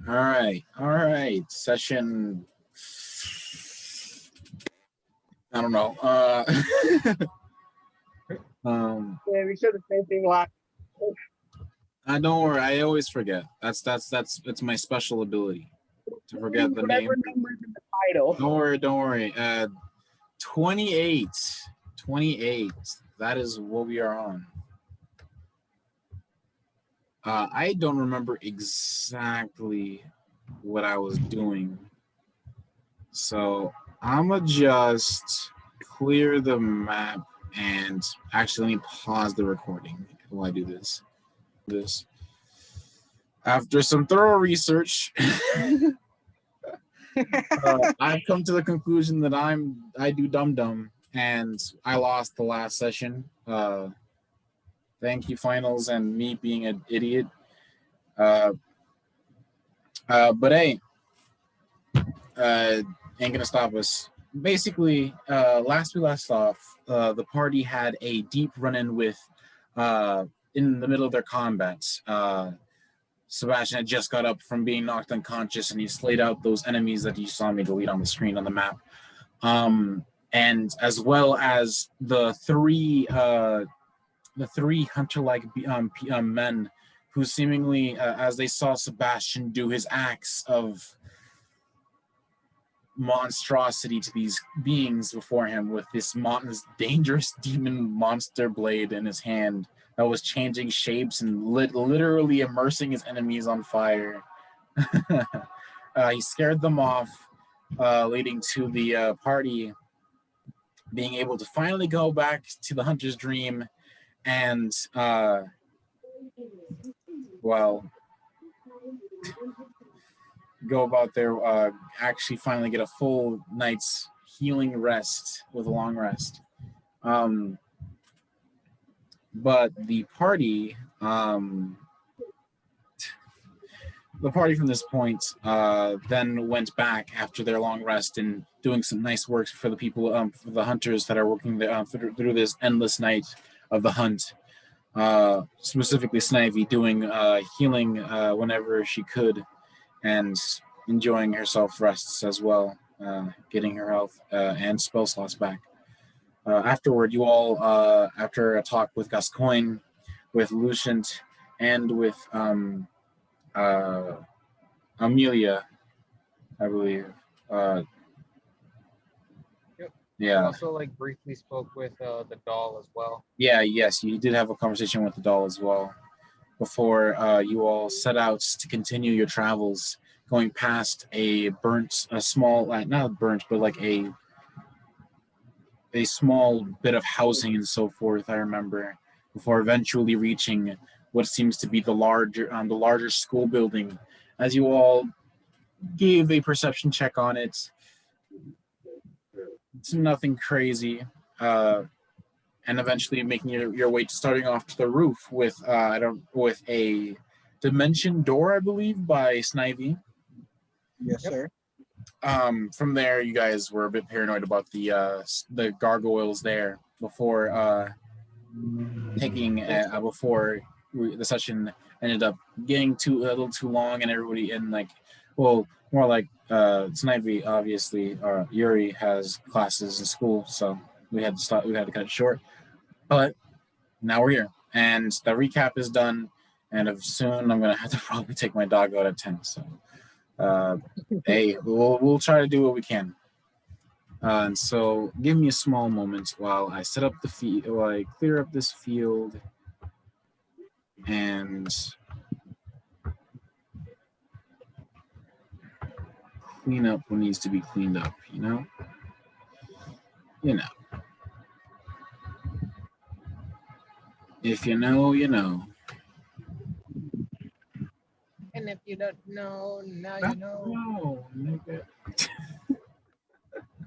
All right. Session. I don't know. Yeah, we said the same thing last. I don't worry. I always forget. It's my special ability to forget the name. Whatever number's in the title. Don't worry. 28. 28. That is what we are on. I don't remember exactly what I was doing. So I'm gonna just clear the map and actually let me pause the recording while I do this. After some thorough research, I've come to the conclusion that I do dum and I lost the last session. Thank you, finals, and me being an idiot. But hey, ain't gonna stop us. Basically, last we left off, the party had a deep run-in with, in the middle of their combats. Sebastian had just got up from being knocked unconscious, and he slayed out those enemies that you saw me delete on the screen on the map. And as well as the three hunter-like men who seemingly, as they saw Sebastian do his acts of monstrosity to these beings before him with this dangerous demon monster blade in his hand that was changing shapes and literally immersing his enemies on fire. He scared them off, leading to the party being able to finally go back to the hunter's dream and, go about their, actually finally get a full night's healing rest with a long rest. But the party from this point then went back after their long rest and doing some nice work for the people, for the hunters that are working through this endless night of the hunt. Specifically Snivy doing healing whenever she could and enjoying herself rests as well, getting her health and spell slots back. Afterward, you all, after a talk with Gascoigne, with Lucient, and with Amelia, I believe. Yep. Yeah. Also, briefly spoke with the doll as well. Yeah, yes, you did have a conversation with the doll as well before you all set out to continue your travels, going past a small, not burnt, but a small bit of housing and so forth, I remember, before eventually reaching what seems to be the larger school building. As you all gave a perception check on it, it's nothing crazy, and eventually making your way, starting off to the roof with a dimension door, I believe, by Snivy. Yes, sir. From there, you guys were a bit paranoid about the gargoyles there before before the session ended up getting a little too long, and everybody more like Snivy, obviously, Yuri has classes in school, so we had to stop. We had to cut it short, but now we're here, and the recap is done. And soon, I'm gonna have to probably take my dog out at 10. So. Hey, we'll try to do what we can. And so give me a small moment while I set up the field, while I clear up this field and clean up what needs to be cleaned up, you know? If you know, you know. And if you don't know, now you know. No, nigga.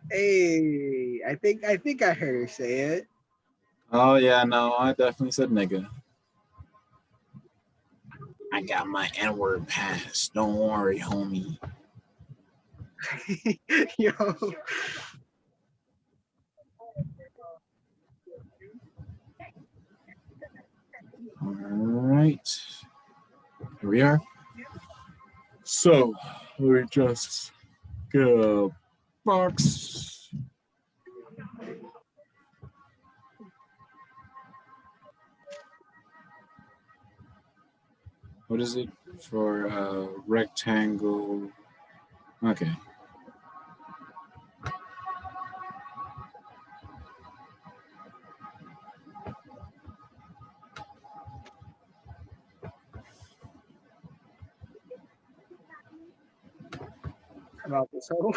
Hey, I think I heard her say it. Oh yeah, no, I definitely said nigga. I got my N-word pass. Don't worry, homie. Yo. All right. Here we are. So let me just get a box. What is it for rectangle? Okay. About this whole.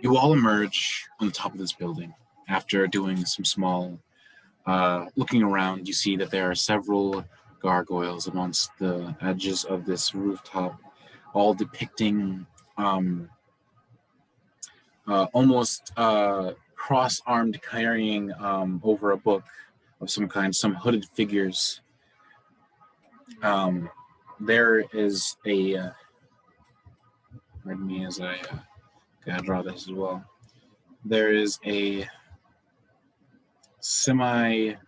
You all emerge on the top of this building after doing some small looking around. You see that there are several gargoyles amongst the edges of this rooftop, all depicting almost cross-armed carrying over a book of some kind, some hooded figures. There is a pardon me as I gotta draw this as well. There is a semi-glass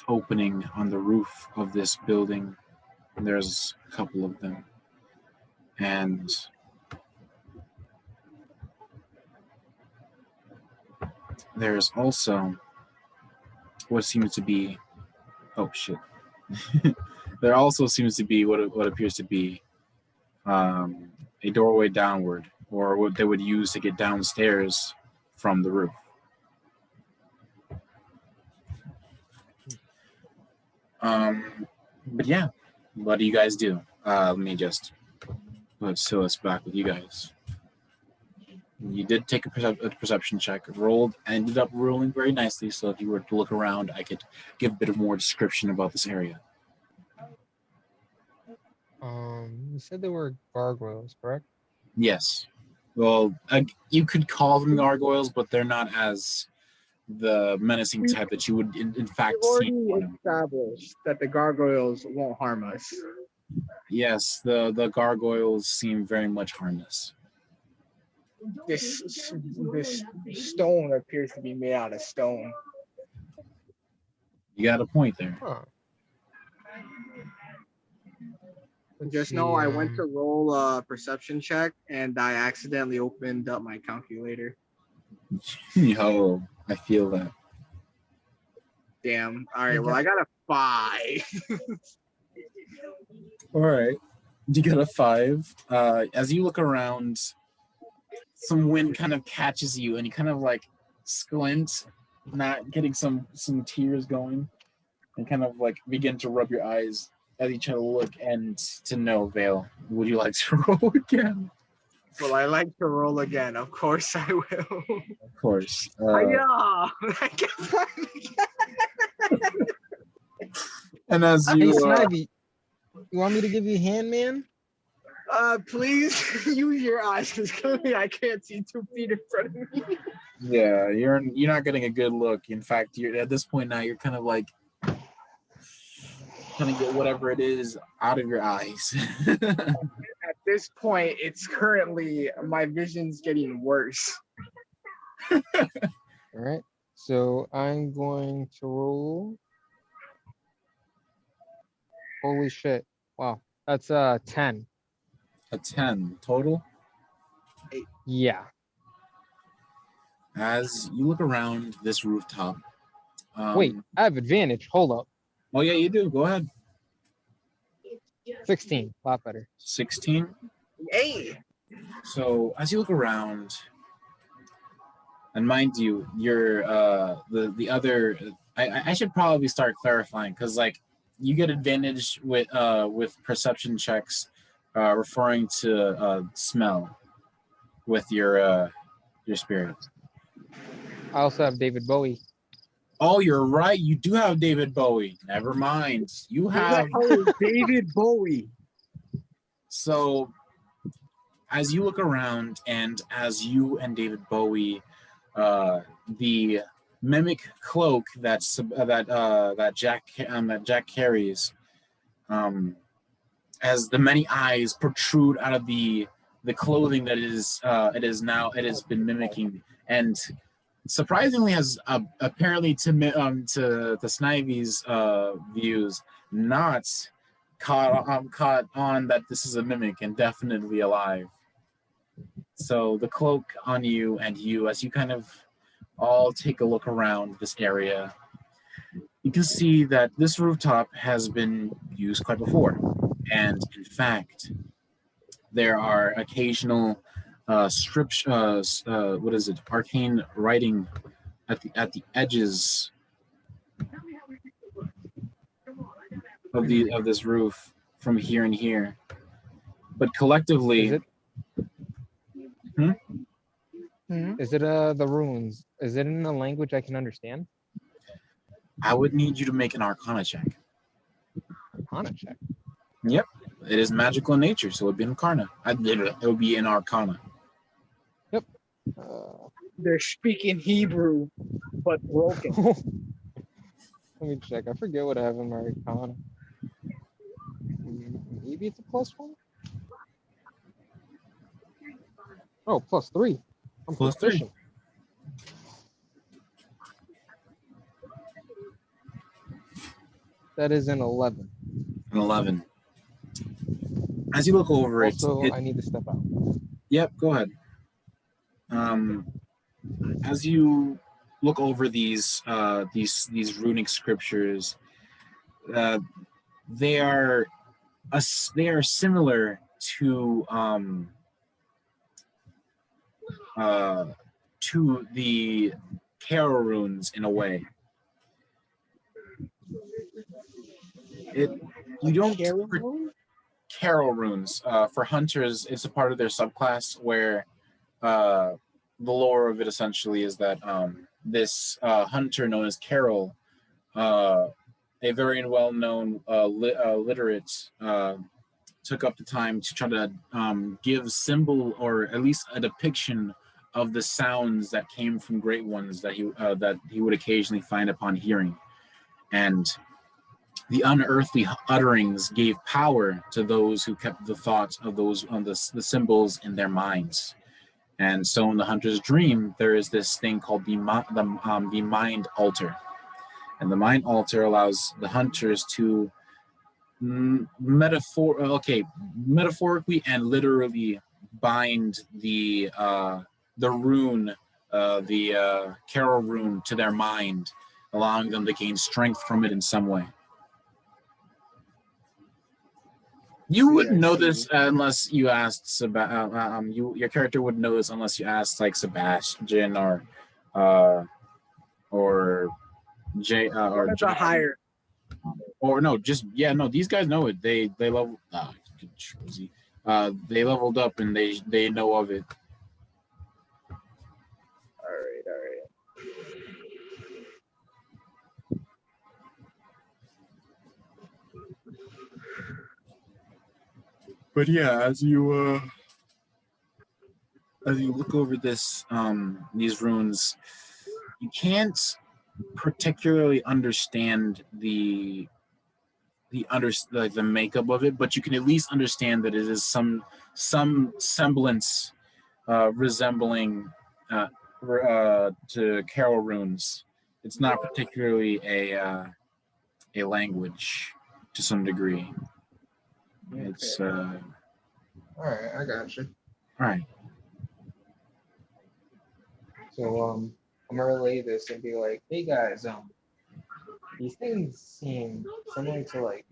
opening on the roof of this building. There's a couple of them, and there's also what seems to be there also seems to be what appears to be a doorway downward, or what they would use to get downstairs from the roof. But yeah, what do you guys do? Let me just put Silas back with you guys. You did take a perception check, ended up rolling very nicely, so if you were to look around, I could give a bit more description about this area. You said there were gargoyles, correct? Yes. Well, you could call them gargoyles, but they're not as the menacing type that you would, in fact, see. Already established that the gargoyles won't harm us. Yes, the gargoyles seem very much harmless. This stone appears to be made out of stone. You got a point there. Huh. Just know I went to roll a perception check and I accidentally opened up my calculator. Yo, I feel that. Damn. All right. Well, I got a 5. All right. You got a 5. As you look around, some wind kind of catches you, and you kind of like squint, not getting some tears going, and kind of like begin to rub your eyes as you try to look, and to no avail. Would you like to roll again? Well, I like to roll again. Of course I will. Of course. Hiya! And as Hey, you Snivy, you want me to give you a hand, man? Please use your eyes, because clearly I can't see 2 feet in front of me. yeah, you're not getting a good look. In fact, you're at this point now, you're kind of like trying to get whatever it is out of your eyes. At this point, it's currently my vision's getting worse. All right. So I'm going to roll. Holy shit. Wow. That's 10. A 10 total. Yeah. As you look around this rooftop. Wait, I have advantage. Hold up. Oh yeah, you do. Go ahead. 16. A lot better. 16. Hey! So as you look around, and mind you, you're the other. I should probably start clarifying, because like you get advantage with perception checks, referring to smell with your spirit. I also have David Bowie. Oh, you're right. You do have David Bowie. Never mind. You have David Bowie. So, as you look around, and as you and David Bowie, the mimic cloak that Jack carries, as the many eyes protrude out of the clothing that it has been mimicking, and surprisingly has apparently to Snivy's views not caught on that this is a mimic and definitely alive. So the cloak on you and you, as you kind of all take a look around this area, you can see that this rooftop has been used quite before. And in fact, there are occasional arcane writing at the edges of this roof from here and here. But collectively, Is it the runes? Is it in a language I can understand? I would need you to make an Arcana check. Arcana check. Yep, it is magical in nature, so it would be an Arcana. It would be an Arcana. Yep. They're speaking Hebrew, but broken. Let me check. I forget what I have in my Arcana. Maybe it's a +1? Oh, +3. I'm +3. proficient. That is an 11. An 11. As you look over Also, it, I need to step out. Yep, go ahead. As you look over these runic scriptures, they are similar to the Carol runes in a way. You don't Carol runes for hunters. It's a part of their subclass where the lore of it essentially is that this hunter known as Carol, a very well-known literate, took up the time to try to give symbol or at least a depiction of the sounds that came from great ones that he would occasionally find upon hearing, and the unearthly utterings gave power to those who kept the thoughts of those the symbols in their minds. And so in the hunter's dream, there is this thing called the mind altar. And the mind altar allows the hunters to metaphorically and literally bind the rune, the Carol rune to their mind, allowing them to gain strength from it in some way. You wouldn't know this unless you asked your character would know this unless you asked like Sebastian or Jay or That's a higher. Or no, these guys know it. They level they leveled up and they know of it. All right. But yeah, as you look over these runes, you can't particularly understand the makeup of it, but you can at least understand that it is some semblance resembling to Carol runes. It's not particularly a language to some degree. It's all right. I got you. all right. So I'm gonna relay this and be like, hey guys, these things seem similar to like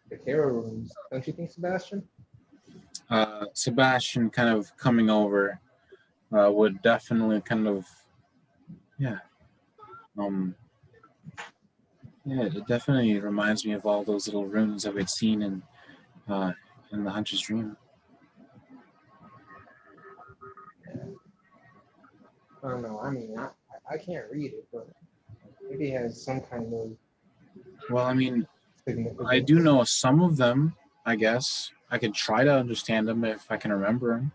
the Carol rooms, don't you think, Sebastian? Sebastian kind of coming over would definitely kind of it definitely reminds me of all those little runes that we'd seen in the Hunter's Dream. I don't know. I mean, I can't read it, but maybe it has some kind of. Well, I mean, significance. I do know some of them. I guess I could try to understand them if I can remember them.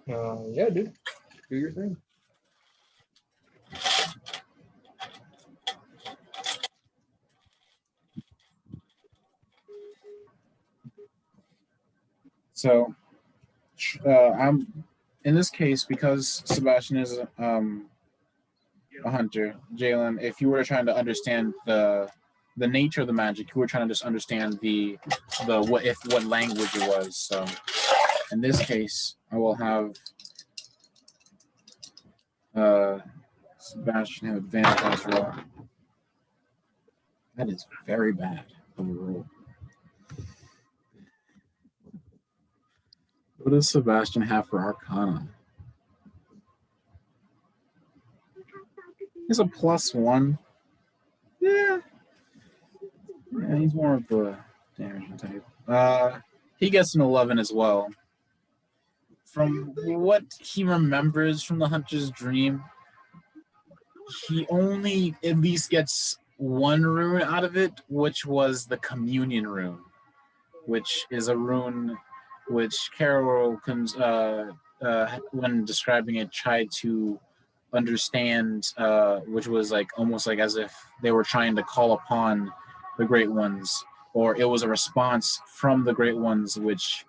Yeah, dude. Do your thing. So, in this case, because Sebastian is a hunter, Jalen, if you were trying to understand the nature of the magic, you were trying to just understand the what language it was. So in this case, I will have Sebastian have advantage on his roll. That is very bad of a roll. What does Sebastian have for Arcana? He's a +1. Yeah. Yeah, he's more of the damaging type. He gets an 11 as well. From what he remembers from the Hunter's Dream, he only at least gets one rune out of it, which was the Communion rune, which is a rune which Carol comes when describing it tried to understand, which was like almost like as if they were trying to call upon the Great Ones, or it was a response from the Great Ones, which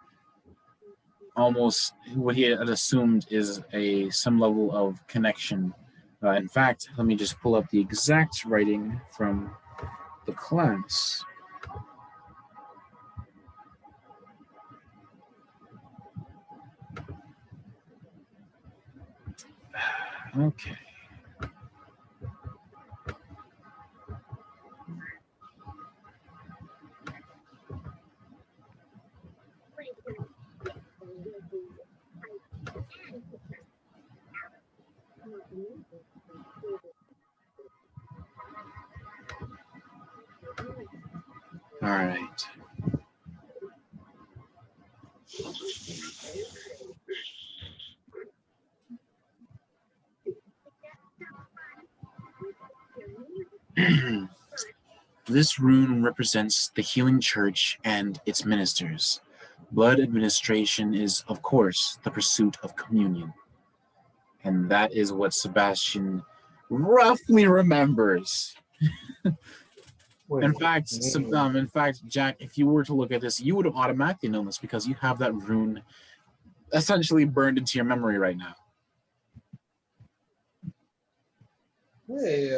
almost what he had assumed is some level of connection. In fact, let me just pull up the exact writing from the class. Okay. All right. This rune represents the healing church and its ministers. Blood administration is, of course, the pursuit of communion. And that is what Sebastian roughly remembers. In fact, Jack, if you were to look at this, you would have automatically known this because you have that rune essentially burned into your memory right now. Hey,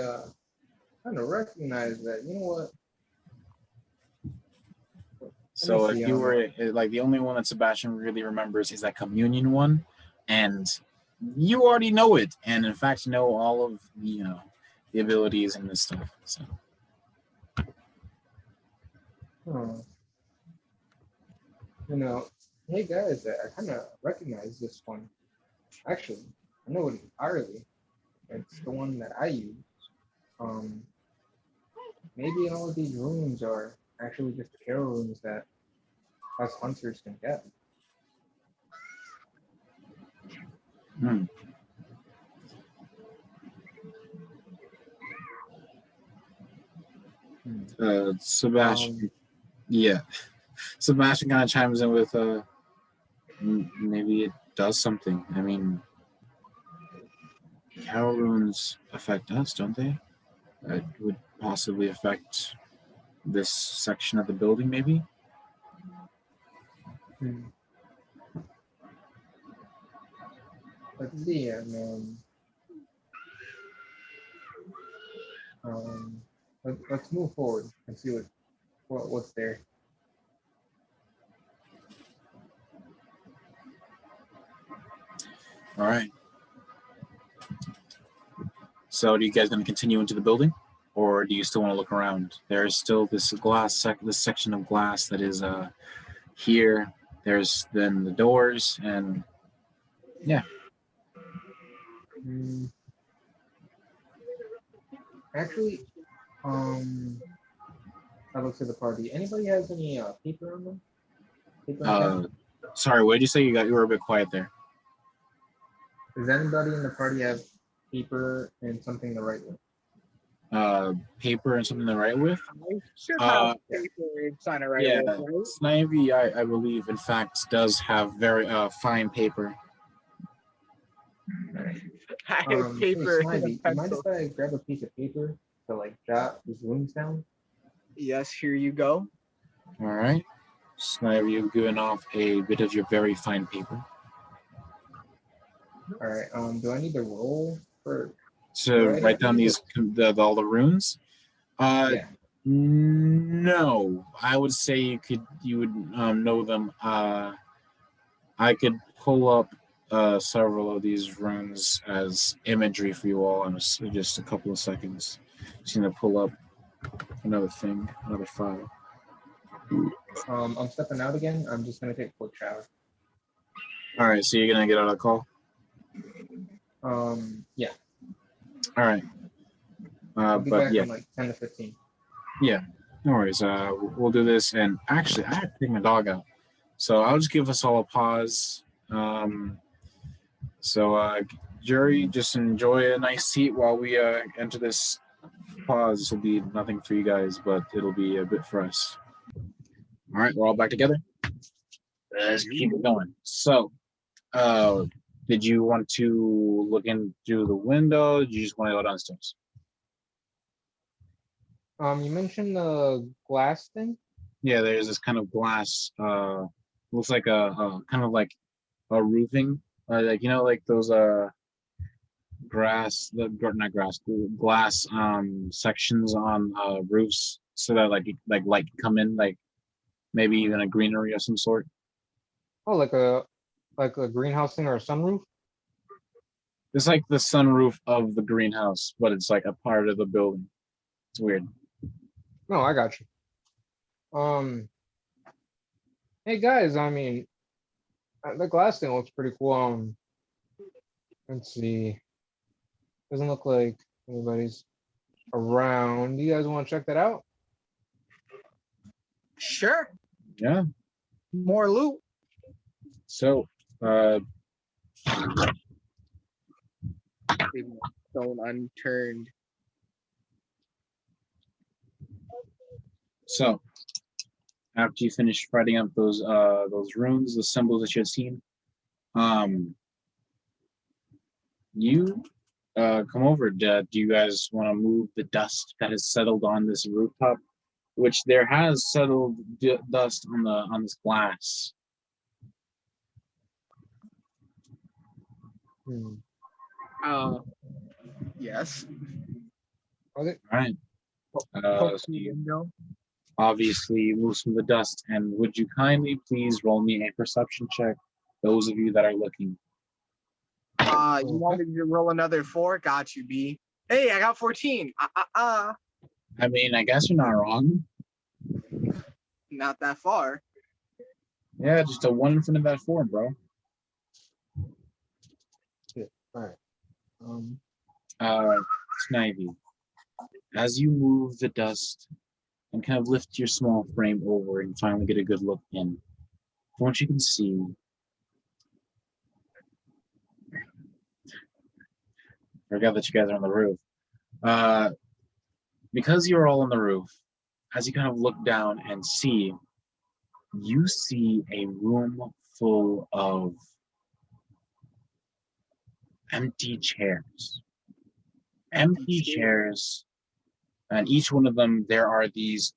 kind of recognize that. You know what? So if you were like the only one that Sebastian really remembers is that communion one, and you already know it, and in fact know all of the abilities and this stuff. So. Hey guys, I kind of recognize this one. Actually, I know it entirely. It's the one that I use. Maybe all of these runes are actually just arrow runes that us hunters can get. Sebastian, Sebastian kind of chimes in with, maybe it does something. I mean, arrow runes affect us, don't they? It would possibly affect this section of the building, maybe. Let's see, man. Let's move forward and see what's there. All right. So, do you guys going to continue into the building, or do you still want to look around? There's still this this section of glass that is here. There's then the doors, and yeah. Actually, I look to the party. Anybody has any paper on them? Sorry, what did you say? You were a bit quiet there. Does anybody in the party have paper and something to write with? Paper and something to write with? I should have paper and sign it right away, right? Snivy, I believe, in fact, does have very fine paper. I have paper. Hey, Snivy, you mind if I grab a piece of paper to like jot these runes down? Yes, here you go. All right. Snivy, you've given off a bit of your very fine paper. All right. Do I need to roll for To writing write down these? all the runes. Yeah. No, I would say you would know them. I could pull up several of these runes as imagery for you all in just a couple of seconds. Just gonna pull up another file. I'm stepping out again. I'm just gonna take a quick shower. All right, so you're gonna get out of the call. Yeah. All right, I'll be but back yeah, in like 10 to 15. yeah, no worries. We'll do this, and actually, I have to take my dog out, so I'll just give us all a pause. Jury, just enjoy a nice seat while we enter this pause. This will be nothing for you guys, but it'll be a bit for us. All right, we're all back together. Let's keep it going. So, did you want to look in through the window? Did you just want to go downstairs? You mentioned the glass thing. Yeah, there's this kind of glass. Looks like a kind of like a roofing, like like those glass sections on roofs, so that like light can come in, like maybe even a greenery of some sort. Oh, like a greenhouse thing or a sunroof. It's like the sunroof of the greenhouse, but it's like a part of the building. It's weird. No, I got you. Hey guys, I mean, the glass thing looks pretty cool. Let's see. Doesn't look like anybody's around. You guys want to check that out? Sure. Yeah. More loot. So, Stone unturned. So, after you finish writing up those runes, the symbols that you had seen, you come over. Do you guys want to move the dust that has settled on this rooftop, which there has settled dust on this glass? Yes. Okay. All right. So you obviously move some of the dust, and would you kindly please roll me a perception check, those of you that are looking? You want me to roll another 4? Got you, B. Hey, I got 14. I mean, I guess you're not wrong. Not that far. Yeah, just a 1 in front of that 4, bro. Yeah. All right. Snivy, as you move the dust and kind of lift your small frame over and finally get a good look in, from what you can see, I forgot that you guys are on the roof. Because you're all on the roof, as you kind of look down and see, you see a room full of empty chairs. Empty chairs, and each one of them there are these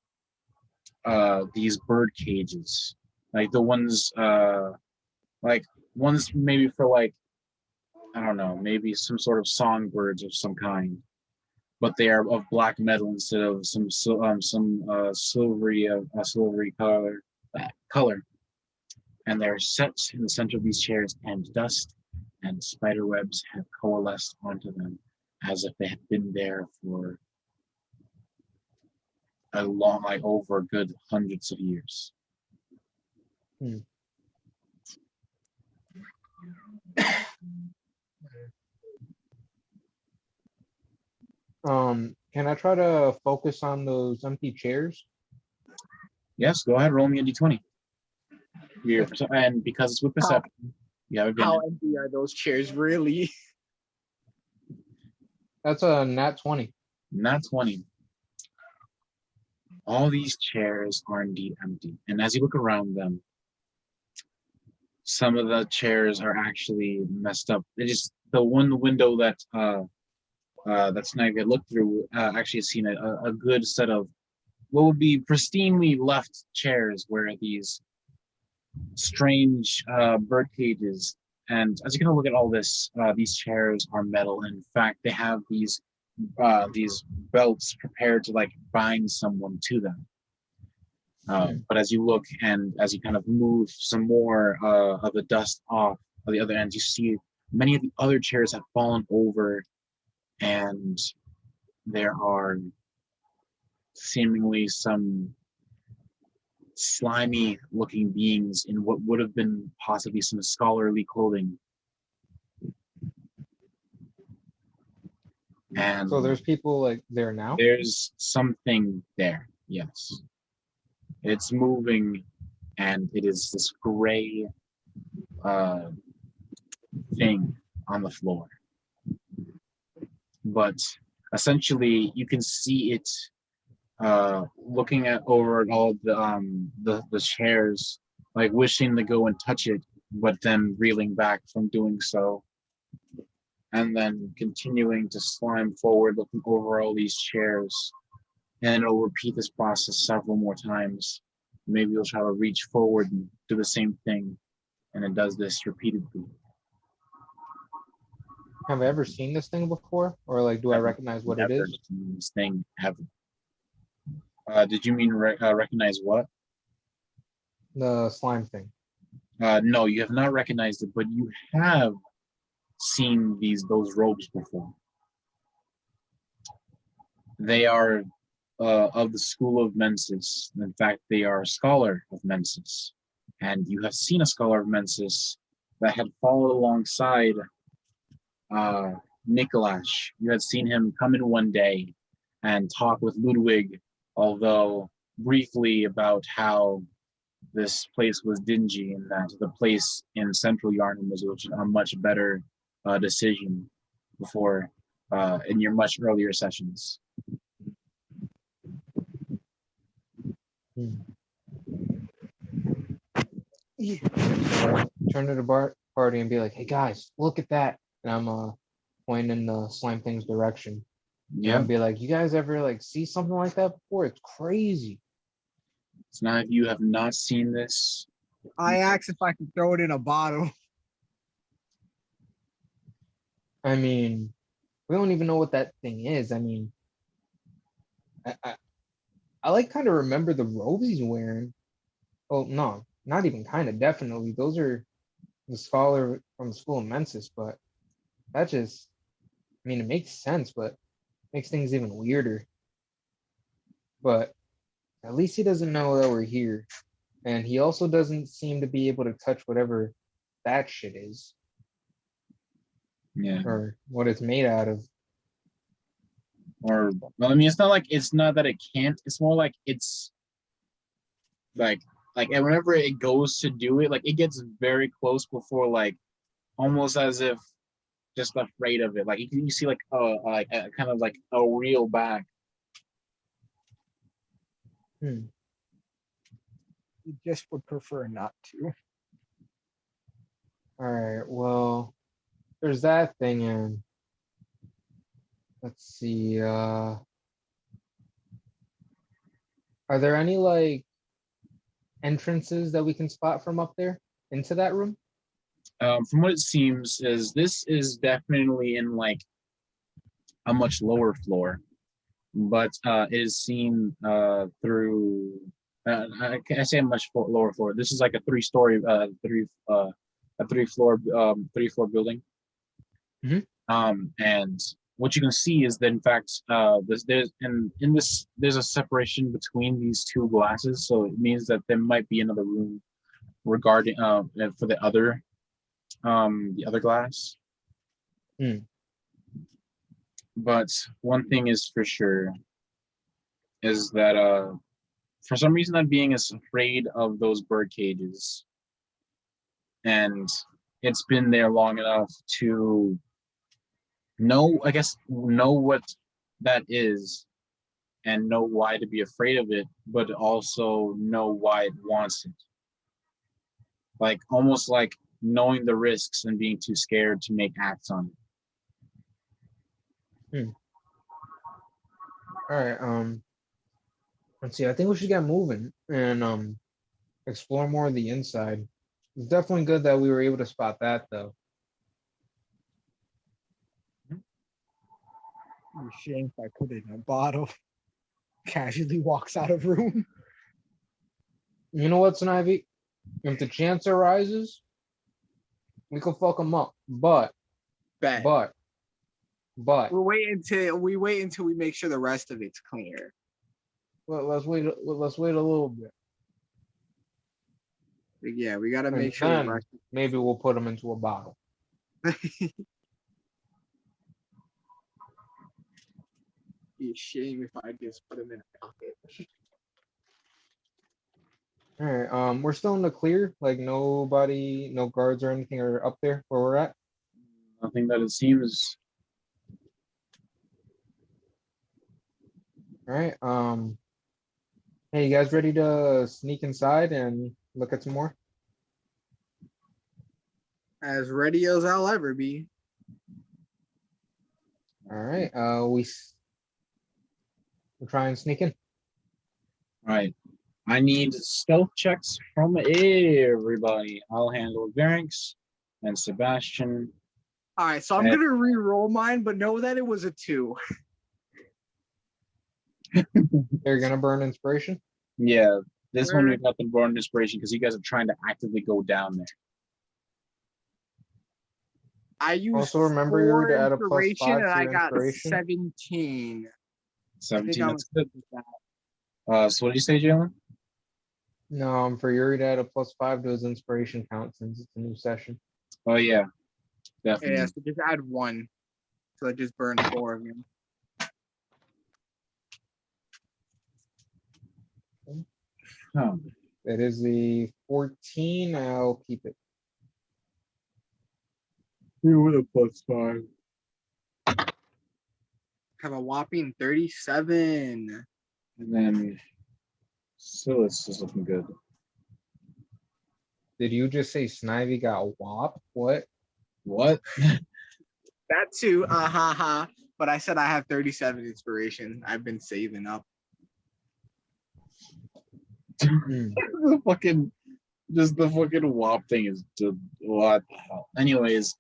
bird cages, like the ones like ones maybe for like, I don't know, maybe some sort of songbirds of some kind, but they are of black metal instead of some silvery color, and they're set in the center of these chairs, and dust and spider webs have coalesced onto them as if they had been there for a long, like over good hundreds of years. Can I try to focus on those empty chairs? Yes, go ahead, roll me a d20. And because it's with perception, you have How advantage. empty are those chairs really? That's a nat 20. Nat 20. All these chairs are indeed empty, and as you look around them, some of the chairs are actually messed up. It is the one window that Snivy had looked through actually has seen a good set of what would be pristinely left chairs, where these strange bird cages And as you kind of look at all this, these chairs are metal. In fact, they have these belts prepared to like bind someone to them. But as you look and as you kind of move some more of the dust off of the other end, you see many of the other chairs have fallen over, and there are seemingly some slimy looking beings in what would have been possibly some scholarly clothing. And So there's people like there now? there's something there, yes. It's moving, and it is this gray thing on the floor. But essentially, you can see it looking at over at all the chairs, like wishing to go and touch it, but then reeling back from doing so, and then continuing to slime forward, looking over all these chairs, and it'll repeat this process several more times. Maybe you'll try to reach forward and do the same thing, and it does this repeatedly. Have I ever seen this thing before? Or like, do I I've recognize what it Never is? seen this thing ever. Did you mean recognize what? The slime thing. No, you have not recognized it, but you have seen those robes before. They are of the school of Mensis. In fact, they are a scholar of Mensis. And you have seen a scholar of Mensis that had followed alongside Nikolash. You had seen him come in one day and talk with Ludwig, although briefly, about how this place was dingy and that the place in Central Yarnum was a much better decision before in your much earlier sessions. Turn to the party and be like, hey guys, look at that. And I'm pointing in the slime thing's direction. Yeah, And be like, you guys ever like see something like that before? It's crazy. it's not if you have not seen this. I asked if I could throw it in a bottle. I mean, we don't even know what that thing is. I mean, I like kind of remember the robes he's wearing. Oh no, not even kind of, definitely. Those are the scholar from the school of Mensis, but that just, I mean, it makes sense, but makes things even weirder. But at least he doesn't know that we're here. And he also doesn't seem to be able to touch whatever that shit is. Yeah. Or what it's made out of. Or, well, I mean, it's not that it can't. It's more like it's like and whenever it goes to do it, like it gets very close before, like almost as if just afraid of it. Like you see like a kind of like a reel back. You just would prefer not to. All right, well, there's that thing, and let's see, are there any like entrances that we can spot from up there into that room? From what it seems, is this is definitely in like a much lower floor, but it is seen through. I say a much lower floor. This is like a three-story, three-floor building. And what you can see is that in fact, there's a separation between these two glasses, so it means that there might be another room regarding for the other glass. But one thing is for sure is that for some reason that being is afraid of those bird cages, and it's been there long enough to know what that is and know why to be afraid of it, but also know why it wants it. Like almost like knowing the risks and being too scared to make acts on it. All right, let's see, I think we should get moving and explore more of the inside. It's definitely good that we were able to spot that though. Shame if I put it in a bottle. Casually walks out of room. You know what, Snivy? If the chance arises, we can fuck them up. But Bet. we wait until we make sure the rest of it's clear. let's wait a little bit. Yeah, we gotta make sure then the rest. maybe we'll put them into a bottle. Be a shame if I just put them in a pocket. All right. We're still in the clear. Like nobody, no guards or anything are up there where we're at. Nothing that it seems. All right. Hey, you guys ready to sneak inside and look at some more? As ready as I'll ever be. All right. We'll try and sneak in. All right. I need stealth checks from everybody. I'll handle Varynx and Sebastian. All right, so I'm gonna re-roll mine, but know that it was a 2. They're gonna burn inspiration. Yeah, this one we've got the burn inspiration because you guys are trying to actively go down there. I used Also remember you to add a +5 inspiration, and to I your got inspiration. 17. 17. I'm That's good. So what did you say, Jalen? No, for Yuri to add a +5 to his inspiration count since it's a new session. Oh yeah, definitely. Yeah, so just add 1. So I just burned 4 of them. Oh. That is the 14. I'll keep it. You with a +5. Have a whopping 37. And then Silas is looking good. Did you just say Snivy got whop? What? What? That too, but I said I have 37 inspiration. I've been saving up. the fucking WAP thing is what the hell. Anyways,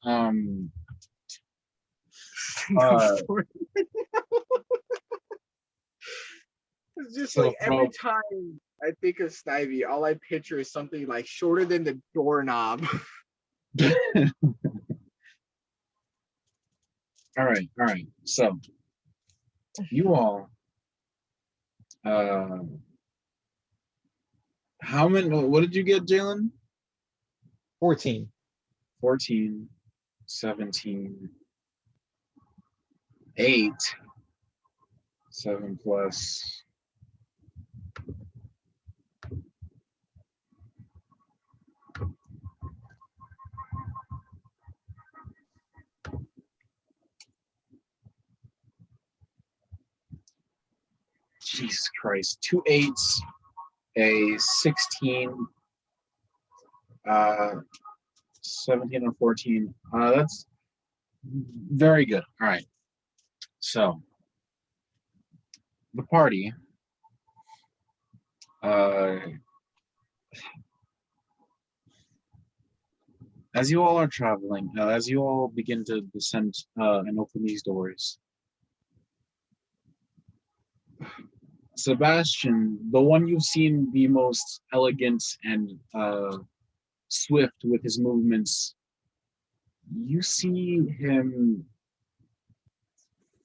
it's just so like every time I think of Snivy, all I picture is something like shorter than the doorknob. All right. So you all how many, what did you get, Jalen? 14. 14, 17, 8, 7 plus. Jesus Christ, 2 8s, a 16, 17 and 14. That's very good. All right. So the party, as you all are traveling, as you all begin to descend and open these doors, Sebastian, the one you've seen the most elegant and swift with his movements, you see him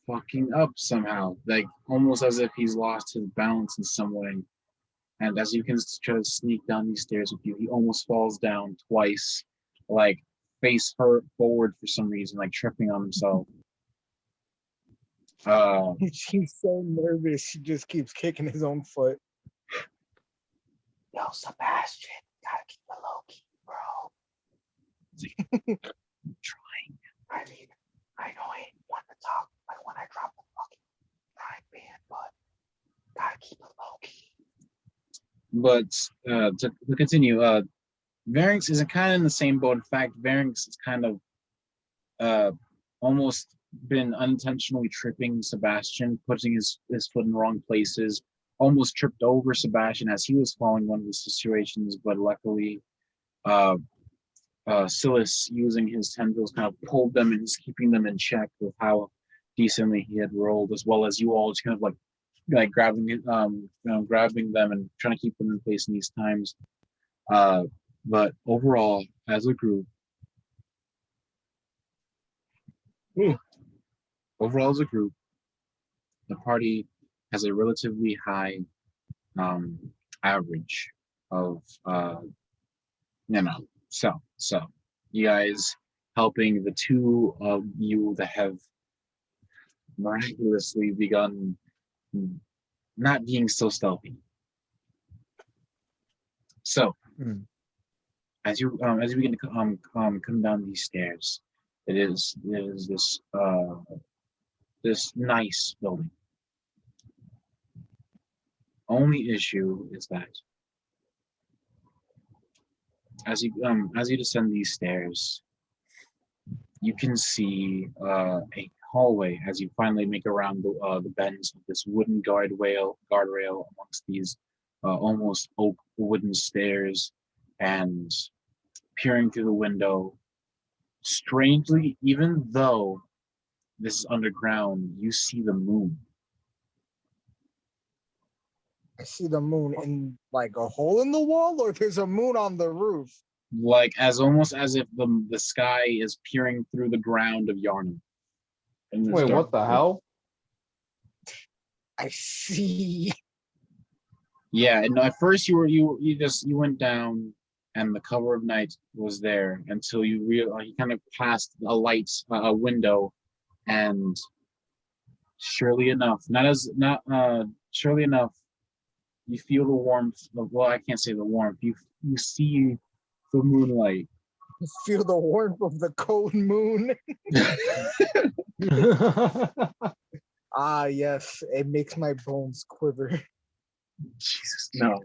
fucking up somehow, like almost as if he's lost his balance in some way. And as you can try to sneak down these stairs with you, he almost falls down twice, like face forward for some reason, like tripping on himself. He's so nervous, he just keeps kicking his own foot. Yo, Sebastian, gotta keep it low key, bro. I'm trying. I mean, I know I ain't want to talk, but when I drop the fucking frying pan, but gotta keep it low key. But to continue, Varynx is kind of in the same boat. In fact, Varynx is kind of almost been unintentionally tripping Sebastian, putting his foot in the wrong places, almost tripped over Sebastian as he was falling one of the situations, but luckily Silas, using his tendrils, kind of pulled them and is keeping them in check with how decently he had rolled, as well as you all just kind of like grabbing grabbing them and trying to keep them in place in these times. But overall, as a group, the party has a relatively high average of so you guys helping the two of you that have miraculously begun not being so stealthy. So as you begin to come down these stairs, it is this nice building. Only issue is that as you descend these stairs, you can see a hallway as you finally make around the bends of this wooden guardrail amongst these almost oak wooden stairs, and peering through the window. Strangely, even though this is underground, you see the moon. I see the moon in like a hole in the wall, or there's a moon on the roof. Like almost as if the sky is peering through the ground of Yarnum. Wait, what the hell? I see. Yeah, and at first you went down, and the cover of night was there until you kind of passed a window, and surely enough, you feel the warmth of, well, I can't say the warmth. You see the moonlight. You feel the warmth of the cold moon. Ah, yes, it makes my bones quiver. Jesus, no.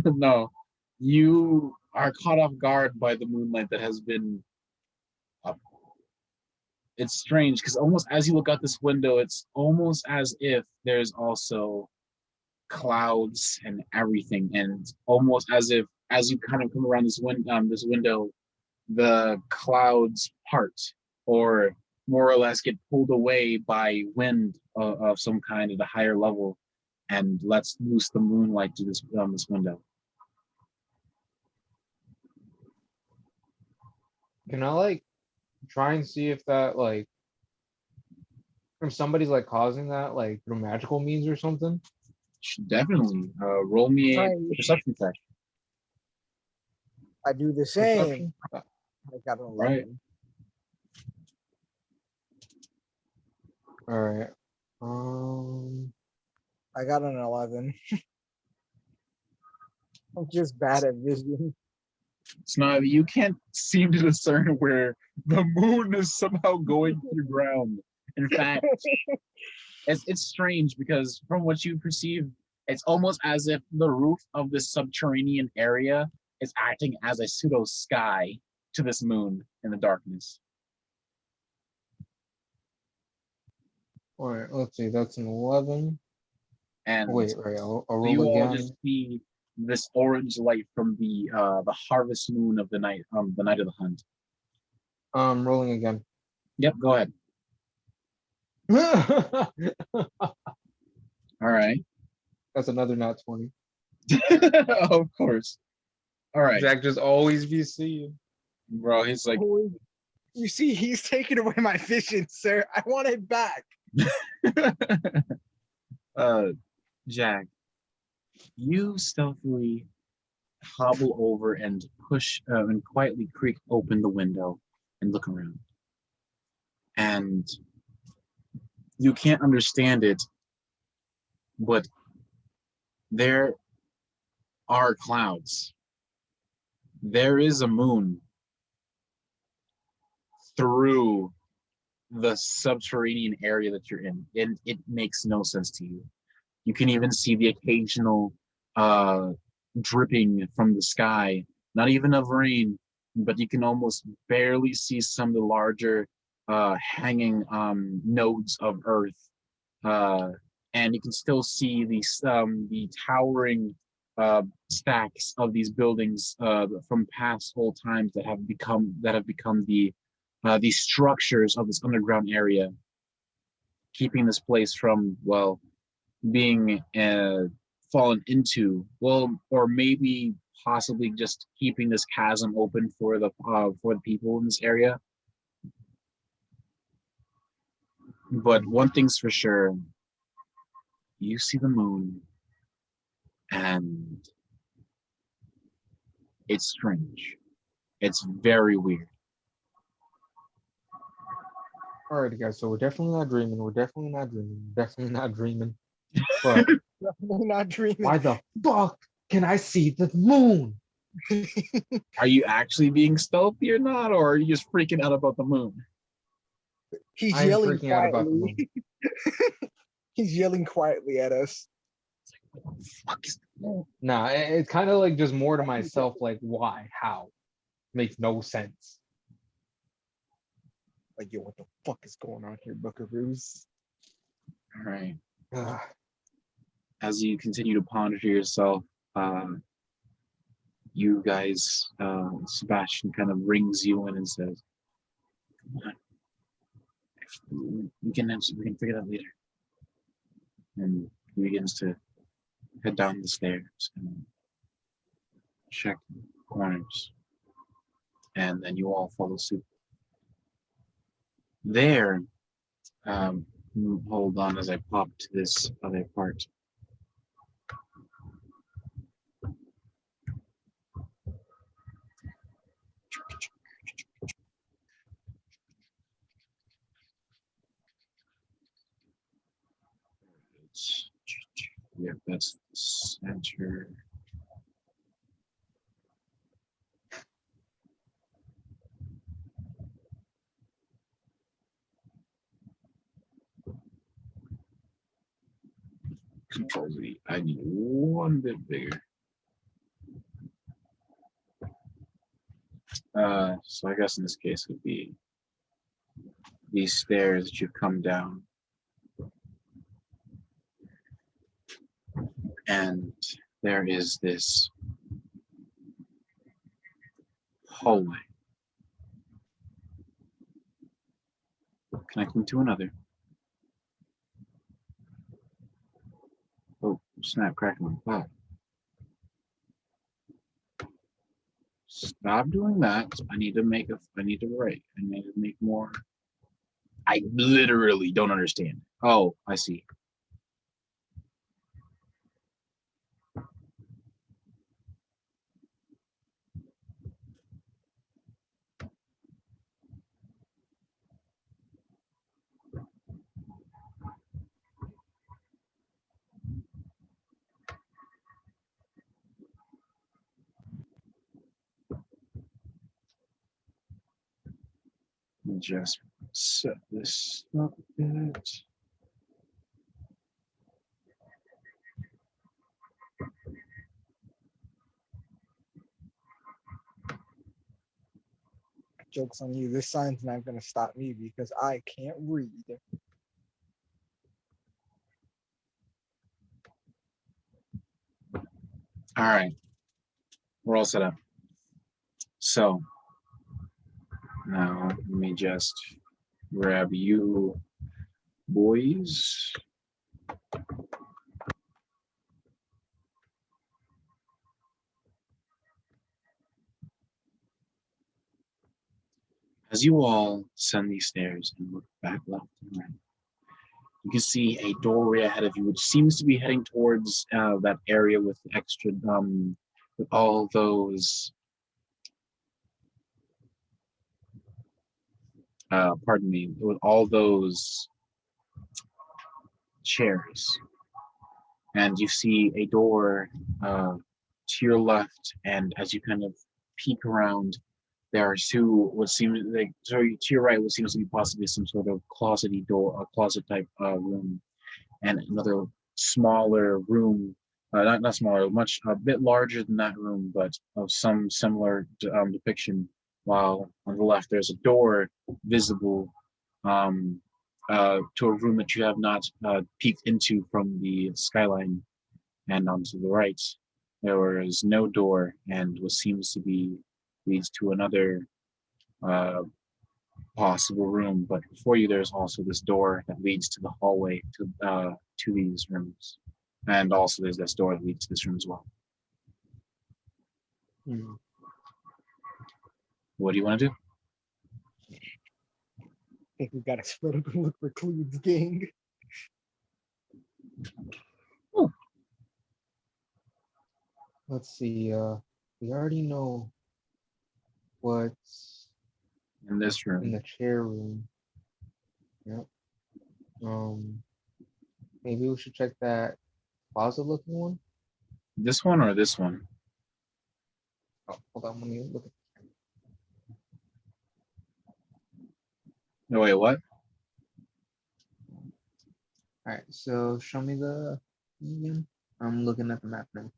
No. You are caught off guard by the moonlight that has been up. It's strange because almost as you look out this window, it's almost as if there's also clouds and everything, and almost as if as you kind of come around this window, the clouds part, or more or less get pulled away by wind of some kind at a higher level, and lets loose the moonlight to this window. Can I try and see if that if somebody's causing that through magical means or something? Definitely. Roll me a perception check. I do the same. I got an 11. Right. All right. I got an 11. I'm just bad at vision. Snow, you can't seem to discern where the moon is somehow going through ground. In fact, it's strange because from what you perceive, it's almost as if the roof of this subterranean area is acting as a pseudo sky to this moon in the darkness. All right, let's see. That's an 11. And wait, I'll roll you again. all just see this orange light from the harvest moon of the night of the hunt. Rolling again. Yep, go ahead. All right. That's another nat 20. Of course. All right. Jack just always be seeing. Bro, he's like, you see, he's taking away my vision, sir. I want it back. Jack, you stealthily hobble over and push and quietly creak open the window and look around. And you can't understand it, but there are clouds. There is a moon through the subterranean area that you're in, and it makes no sense to you. You can even see the occasional dripping from the sky, not even of rain, but you can almost barely see some of the larger hanging nodes of earth, and you can still see the towering stacks of these buildings from past old times that have become the these structures of this underground area, keeping this place from, well, being fallen into, well, or maybe possibly just keeping this chasm open for the people in this area. But one thing's for sure, you see the moon, and it's strange. It's very weird. Alrighty, guys. So we're definitely not dreaming. We're definitely not dreaming. Definitely not dreaming. But Definitely not dreaming. why the fuck can I see the moon? Are you actually being stealthy or not, or are you just freaking out about the moon? He's I'm yelling freaking out about the quietly. moon. He's yelling quietly at us. What the fuck is the moon? Nah, it's kind of like just more to myself. Like, why? How? Makes no sense. Like, yo, what the fuck is going on here, Buckaroos? All right. Ugh. As you continue to ponder to yourself, you guys, Sebastian kind of rings you in and says, "Come on, we can figure that later." And he begins to head down the stairs and check corners, and then you all follow suit. There, hold on as I pop to this other part. Yeah, that's the center. Control Z. I need one bit bigger. So I guess in this case it would be these stairs that you've come down. And there is this hallway connecting to another. Oh, snap, crackle, and pop. Stop doing that. I need to write. I need to make more. I literally don't understand. Oh, I see. Just set this up a bit. Joke's on you. This sign's not going to stop me because I can't read. All right, we're all set up. So now let me just grab you boys. As you all ascend these stairs and look back left and right, you can see a doorway ahead of you, which seems to be heading towards that area with extra, with all those, pardon me, with all those chairs. And you see a door to your left, and as you kind of peek around, there are two what seems like, sorry, to your right, what seems to be possibly some sort of closety door, a closet type room, and another smaller room, not smaller, much a bit larger than that room, but of some similar depiction. While on the left, there's a door visible to a room that you have not peeked into from the skyline, and onto the right, there is no door, and what seems to be leads to another possible room, but before you there's also this door that leads to the hallway to these rooms, and also there's this door that leads to this room as well. Hmm. What do you want to do? I think we gotta split up and look for clues, gang. Let's see. We already know what's In this in room, the chair room. Yep. Maybe we should check that closet looking one. this one or this one? Oh, hold on, let me look. No, wait, what? All right, so show me the again. I'm looking at the map now.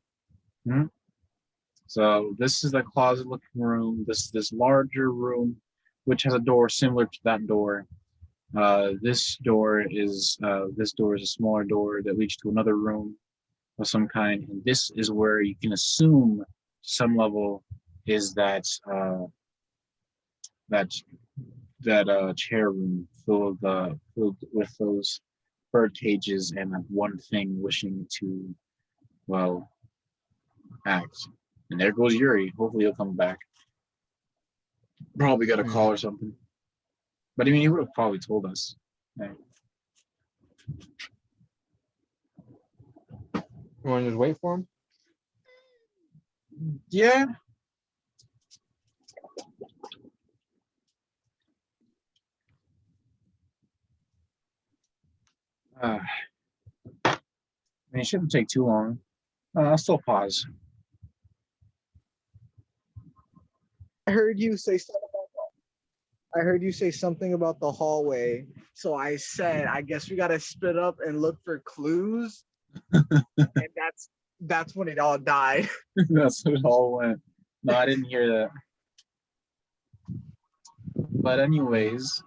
So this is the closet looking room. This larger room, which has a door similar to that door. This door is a smaller door that leads to another room of some kind. And this is where you can assume some level is that chair room filled with those bird cages and that one thing wishing to, well, act. And there goes Yuri. Hopefully he'll come back. Probably got a call or something. But I mean, he would have probably told us. Right? You want to just wait for him? Yeah. I mean, it shouldn't take too long. I'll still pause. I heard you say something about the hallway. So I said, I guess we gotta split up and look for clues. And that's when it all died. That's what it all went. No, I didn't hear that. But anyways,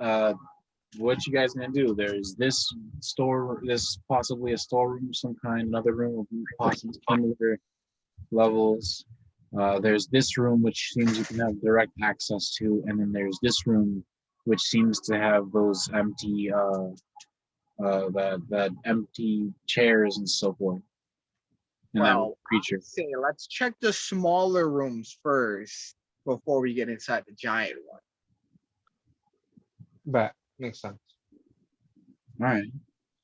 what you guys gonna do? There's this possibly a storeroom of some kind, another room of possibly similar levels. There's this room which seems you can have direct access to, and then there's this room which seems to have those empty that empty chairs and so forth. And that creature. Say, let's check the smaller rooms first before we get inside the giant one. But makes sense. All right.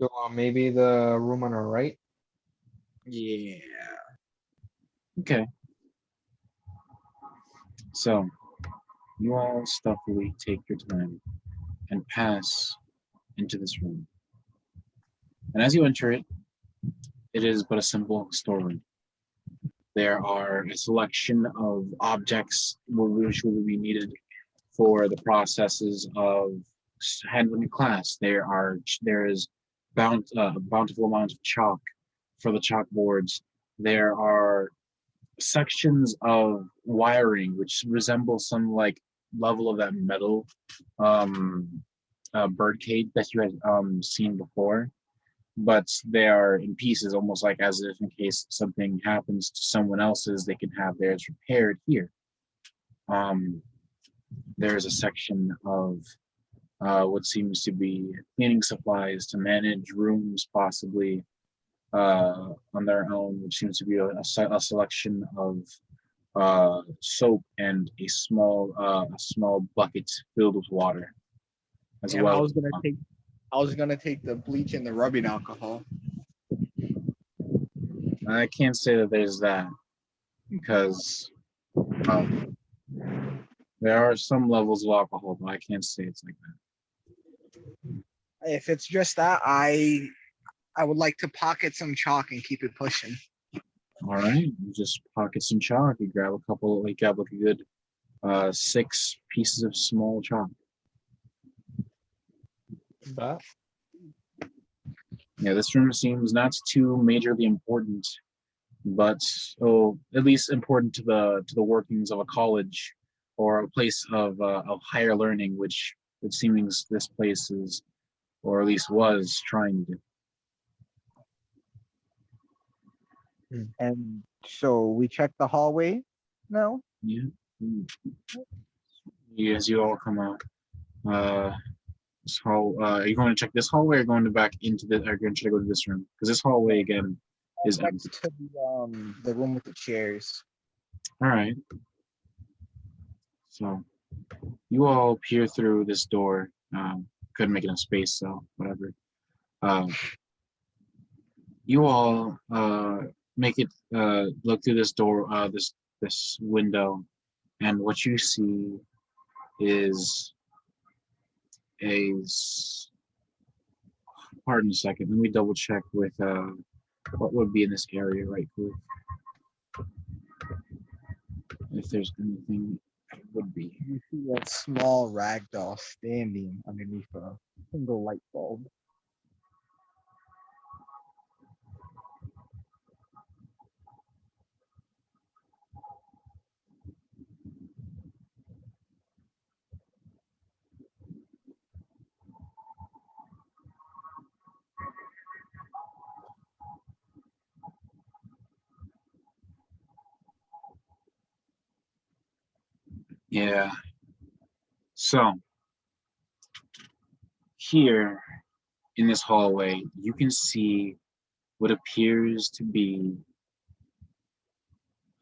So maybe the room on our right. Yeah. Okay. So you all stealthily take your time and pass into this room. And as you enter it, it is but a simple storeroom. There are a selection of objects which will be needed for the processes of handling a class. There is bountiful amounts of chalk for the chalkboards. There are sections of wiring which resemble some like level of that metal bird cage that you had seen before, but they are in pieces, almost like as if in case something happens to someone else's, they can have theirs repaired here. There's a section of what seems to be cleaning supplies to manage rooms, possibly on their own, which seems to be a selection of soap and a small bucket filled with water, as And well. I was gonna take the bleach and the rubbing alcohol. I can't say that there's that because there are some levels of alcohol, but I can't say it's like that. If it's just that, I would like to pocket some chalk and keep it pushing. All right, you just pocket some chalk. You grab like a good 6 pieces of small chalk. But Yeah, this room seems not too majorly important, but at least important to the workings of a college or a place of higher learning, which it seems this place is, or at least was, trying to do. And so we check the hallway now. Yeah. As you all come out, This hall. Are you going to check this hallway or going to back into the? Are you going to try to go to this room? Because this hallway again is empty. Next to the room with the chairs. All right. So you all peer through this door. Couldn't make enough space, so whatever. You all make it look through this door, this window, and what you see is pardon a second. Let me double check with what would be in this area right quick. If there's anything, it would be. You see a small ragdoll standing underneath a single light bulb. Yeah. So here in this hallway, you can see what appears to be.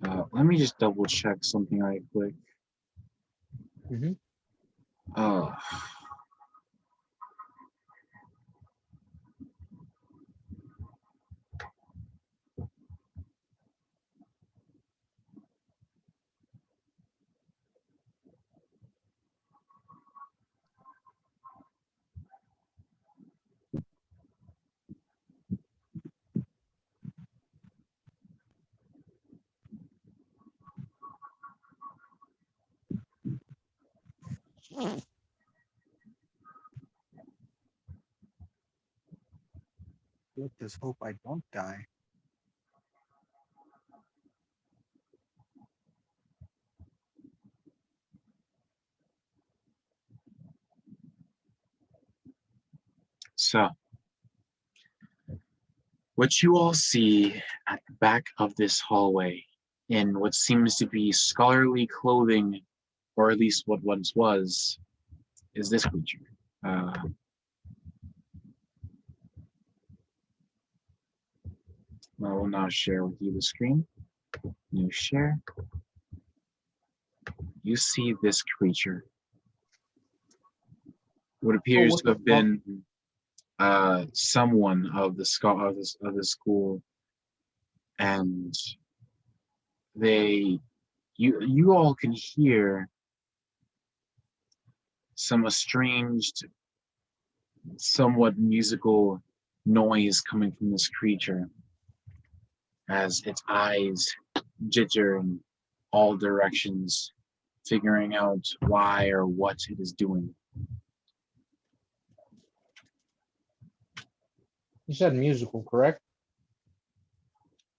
Let me just double check something right quick. Mhm. Oh. Let's just hope I don't die. So, what you all see at the back of this hallway, in what seems to be scholarly clothing, or at least what once was, is this creature. I will now share with you the screen. New share. You see this creature. What appears what to the have been someone of the school, and you all can hear some estranged, somewhat musical noise coming from this creature as its eyes jitter in all directions, figuring out why or what it is doing. You said musical, correct?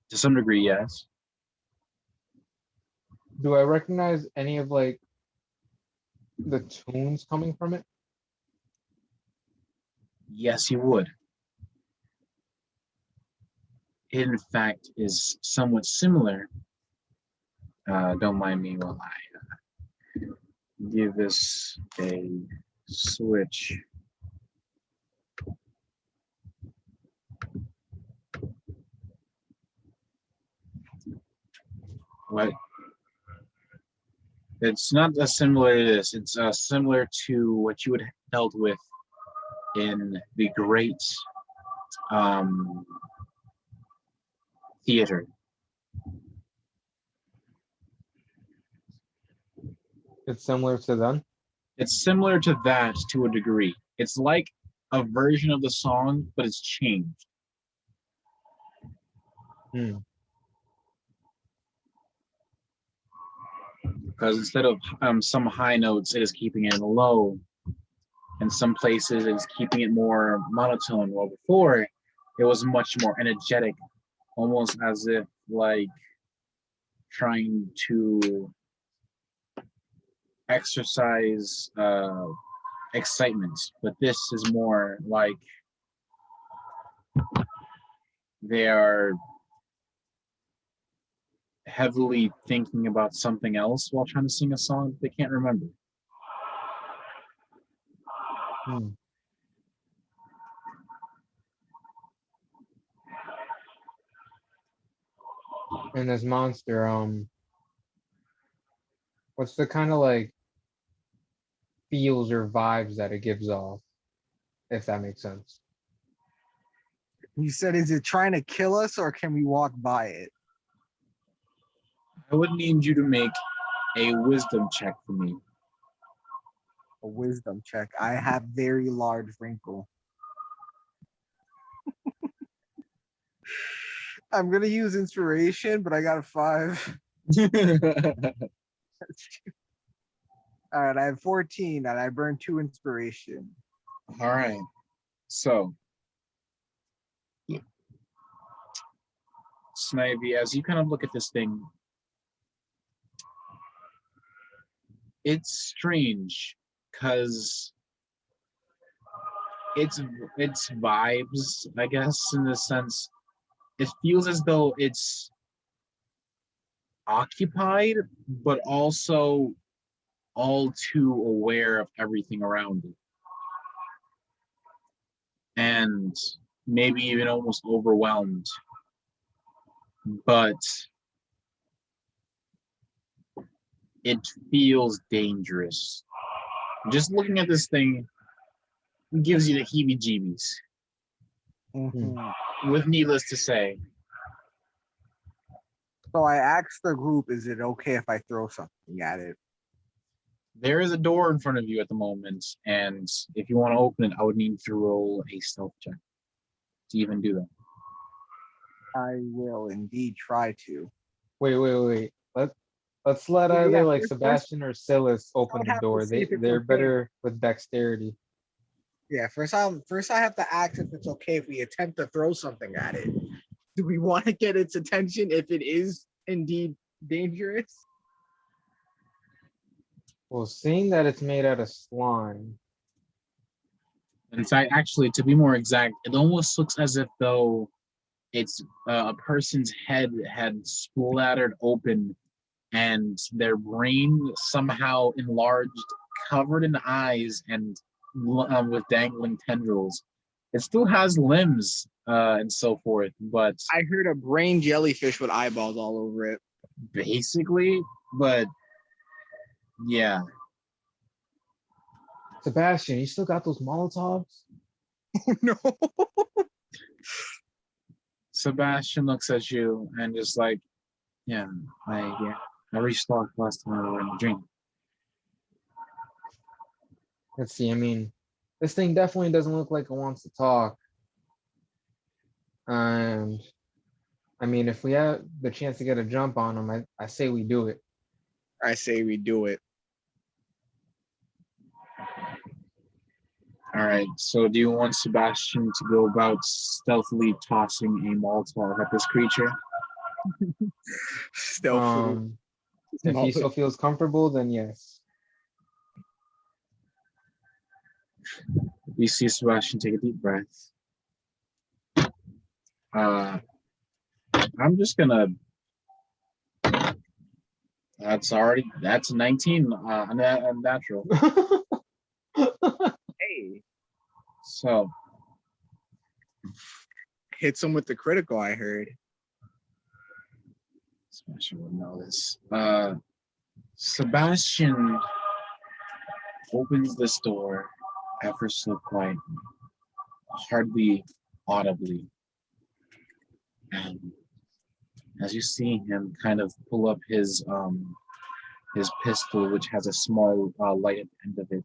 To some degree, yes. Do I recognize any of like the tunes coming from it? Yes, you would. It, in fact, is somewhat similar. Don't mind me while I give this a switch. What? It's not as similar to this. It's similar to what you would have dealt with in the great theater. It's similar to them. It's similar to that to a degree. It's like a version of the song, but it's changed. Because instead of some high notes, it is keeping it low. In some places, it's keeping it more monotone. Well, before, it was much more energetic, almost as if like trying to exercise excitement. But this is more like they are heavily thinking about something else while trying to sing a song that they can't remember. Hmm. And this monster, what's the kind of like feels or vibes that it gives off, if that makes sense? You said, is it trying to kill us or can we walk by it? I would need you to make a wisdom check for me. A wisdom check. I have very large wrinkle. I'm gonna use inspiration, but I got a 5. All right, I have 14 and I burned 2 inspiration. All right. So, Snivy, as you kind of look at this thing, it's strange because it's vibes, I guess, in the sense it feels as though it's occupied, but also all too aware of everything around it. And maybe even almost overwhelmed. But it feels dangerous. Just looking at this thing gives you the heebie-jeebies, with needless to say. So I asked the group, is it okay if I throw something at it? There is a door in front of you at the moment, and if you want to open it, I would need to roll a stealth check to even do that. I will indeed try to. Wait. Let's let Yeah, either like first- Sebastian or Silas open would the have to door. see if it's They're okay. better with dexterity. Yeah, first I have to ask if it's okay if we attempt to throw something at it. Do we want to get its attention if it is indeed dangerous? Well, seeing that it's made out of slime. In fact, actually, to be more exact, it almost looks as if though it's a person's head had splattered open and their brain somehow enlarged, covered in eyes and with dangling tendrils. It still has limbs and so forth, but I heard a brain jellyfish with eyeballs all over it. basically, but yeah. Sebastian, you still got those Molotovs? No. Sebastian looks at you and just like, yeah, I restocked last time I were in the drink. Let's see. I mean, this thing definitely doesn't look like it wants to talk. And I mean, if we have the chance to get a jump on him, I say we do it. I say we do it. All right, so do you want Sebastian to go about stealthily tossing a Molotov at this creature? Stealthily. If he still feels comfortable, then yes. You see Sebastian take a deep breath. I'm just gonna. That's 19 unnatural. Hey, So hits him with the critical, I heard. Sebastian would know this. Sebastian opens this door ever so quietly, hardly audibly. And as you see him kind of pull up his pistol, which has a small light at the end of it,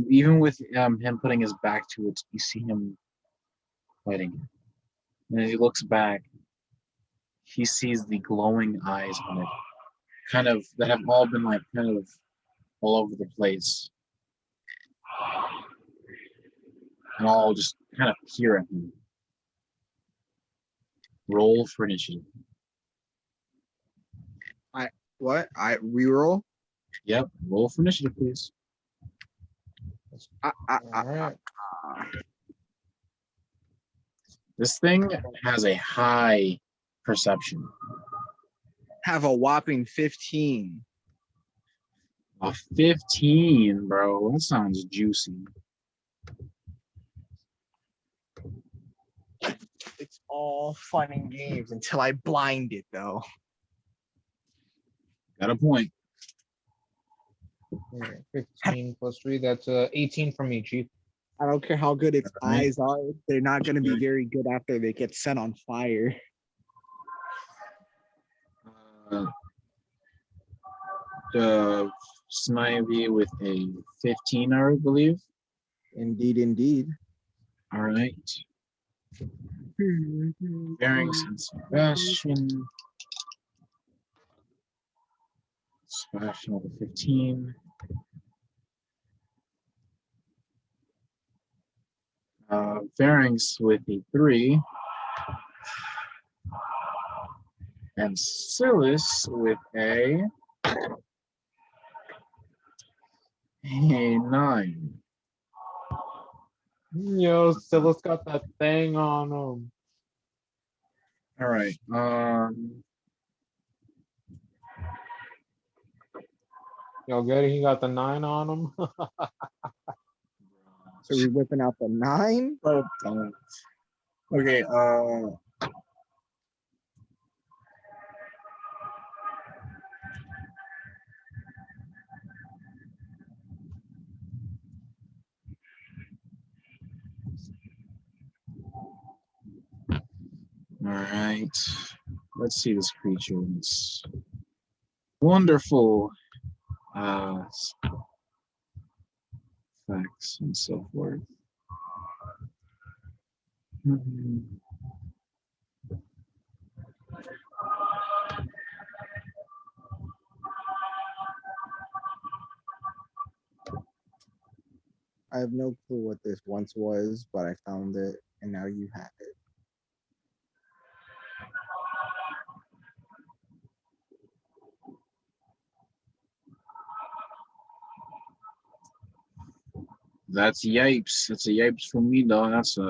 even with him putting his back to it, you see him fighting it. And as he looks back, he sees the glowing eyes on it, kind of that have all been like kind of all over the place, and all just kind of peer at him. Roll for initiative. What? I reroll? Yep, roll for initiative, please. All right. This thing has a high perception. Have a whopping 15. A 15, bro. That sounds juicy. all fun and games until I blind it, though. Got a point. Yeah, 15 plus 3, that's 18 from me, Chief. I don't care how good its Alright. eyes are; they're not going to be Okay. very good after they get set on fire. Snivy with a 15, I believe. Indeed, indeed. All right. Bearings and Sebastian. Sebastian with a 15. Bearings with a 3. And Silas with a 9. Yo, Silas got that thing on him. All right. Yo, good, he got the 9 on him. So we're whipping out the 9. Oh, don't. Okay. All right. Let's see this creature. It's wonderful facts and so forth. I have no clue what this once was, but I found it, and now you have it. That's yipes. That's a yipes from me, though. That's a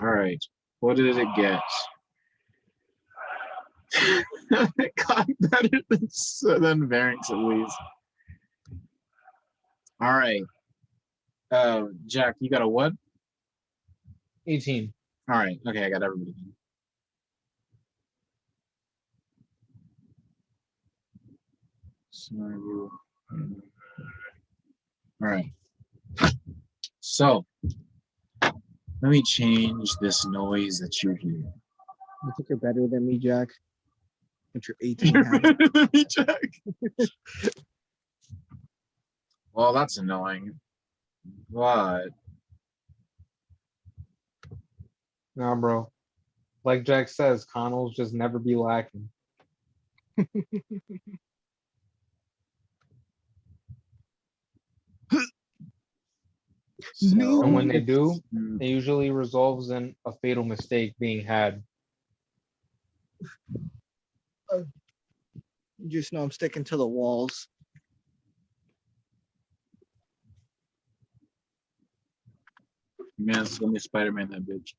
all right. What did it get? It got better than Variants at least. All right. Jack, you got a what? 18. All right. Okay, I got everybody. All right. So let me change this noise that you hear. You think you're better than me, Jack? With your 18 You're habit. better than me, Jack. Well, that's annoying. But Nah, bro. Like Jack says, Connell's just never be lacking. No. And when they do, Mm, it usually resolves in a fatal mistake being had. You just know I'm sticking to the walls. man, it's gonna be Spider-Man, that bitch.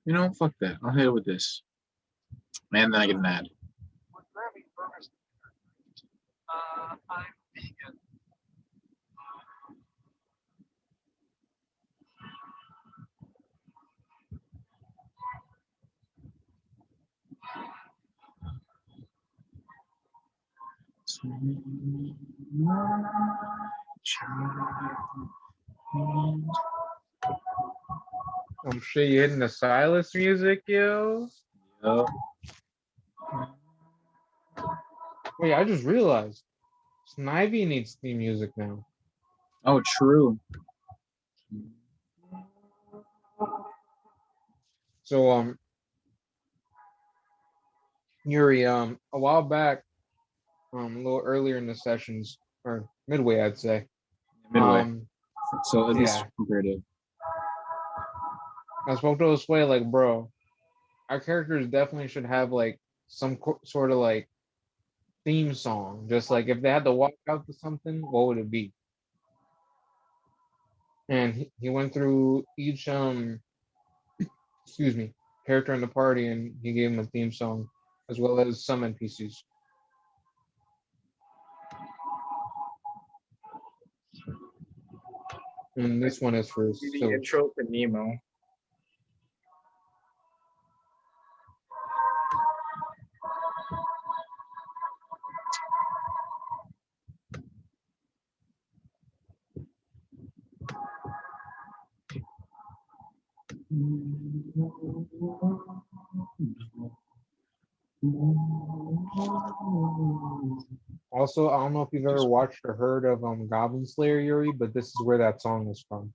You know, fuck that. I'll hit it with this. And then I get an ad. I'm vegan. I'm sure you're hitting the Silas music, yo. Yup. Wait, I just realized Snivy needs theme music now. Oh, true. So Yuri, a while back, a little earlier in the sessions, or midway, I'd say. Midway. So at least yeah. comparative. I spoke to Sway like, bro, our characters definitely should have like some sort of like theme song. Just like if they had to walk out to something, what would it be? And he went through each excuse me, character in the party, and he gave him a theme song as well as some NPCs. And this one is for The Silch. intro to Nemo. Also, I don't know if you've ever watched or heard of Goblin Slayer, Yuri, but this is where that song is from.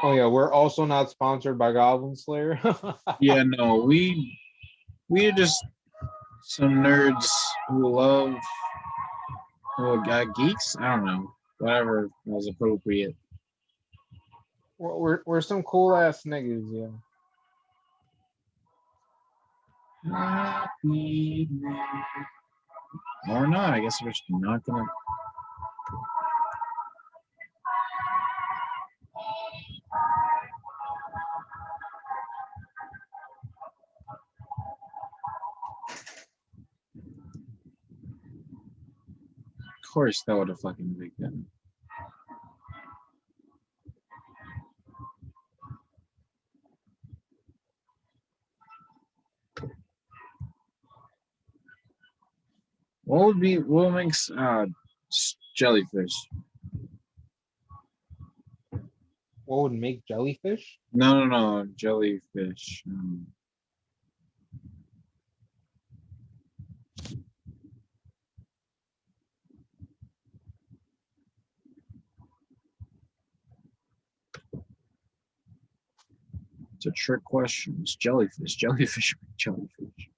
Oh yeah, we're also not sponsored by Goblin Slayer. Yeah, no, we're just some nerds who love geeks. I don't know, whatever was appropriate. we're some cool ass niggas, yeah. Or not. I guess we're just not gonna. Of course, that would have fucking been them. What makes jellyfish? What would make jellyfish? No, jellyfish. It's a trick question. It's jellyfish. Jellyfish. Jellyfish.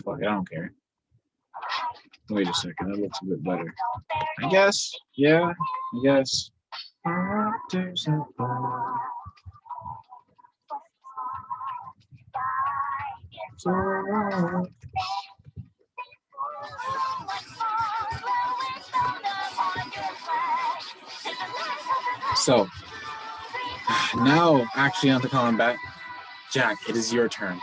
Fuck, I don't care. Wait a second, that looks a bit better. I guess. Yeah, I guess. So now, actually, on the combat, Jack, it is your turn.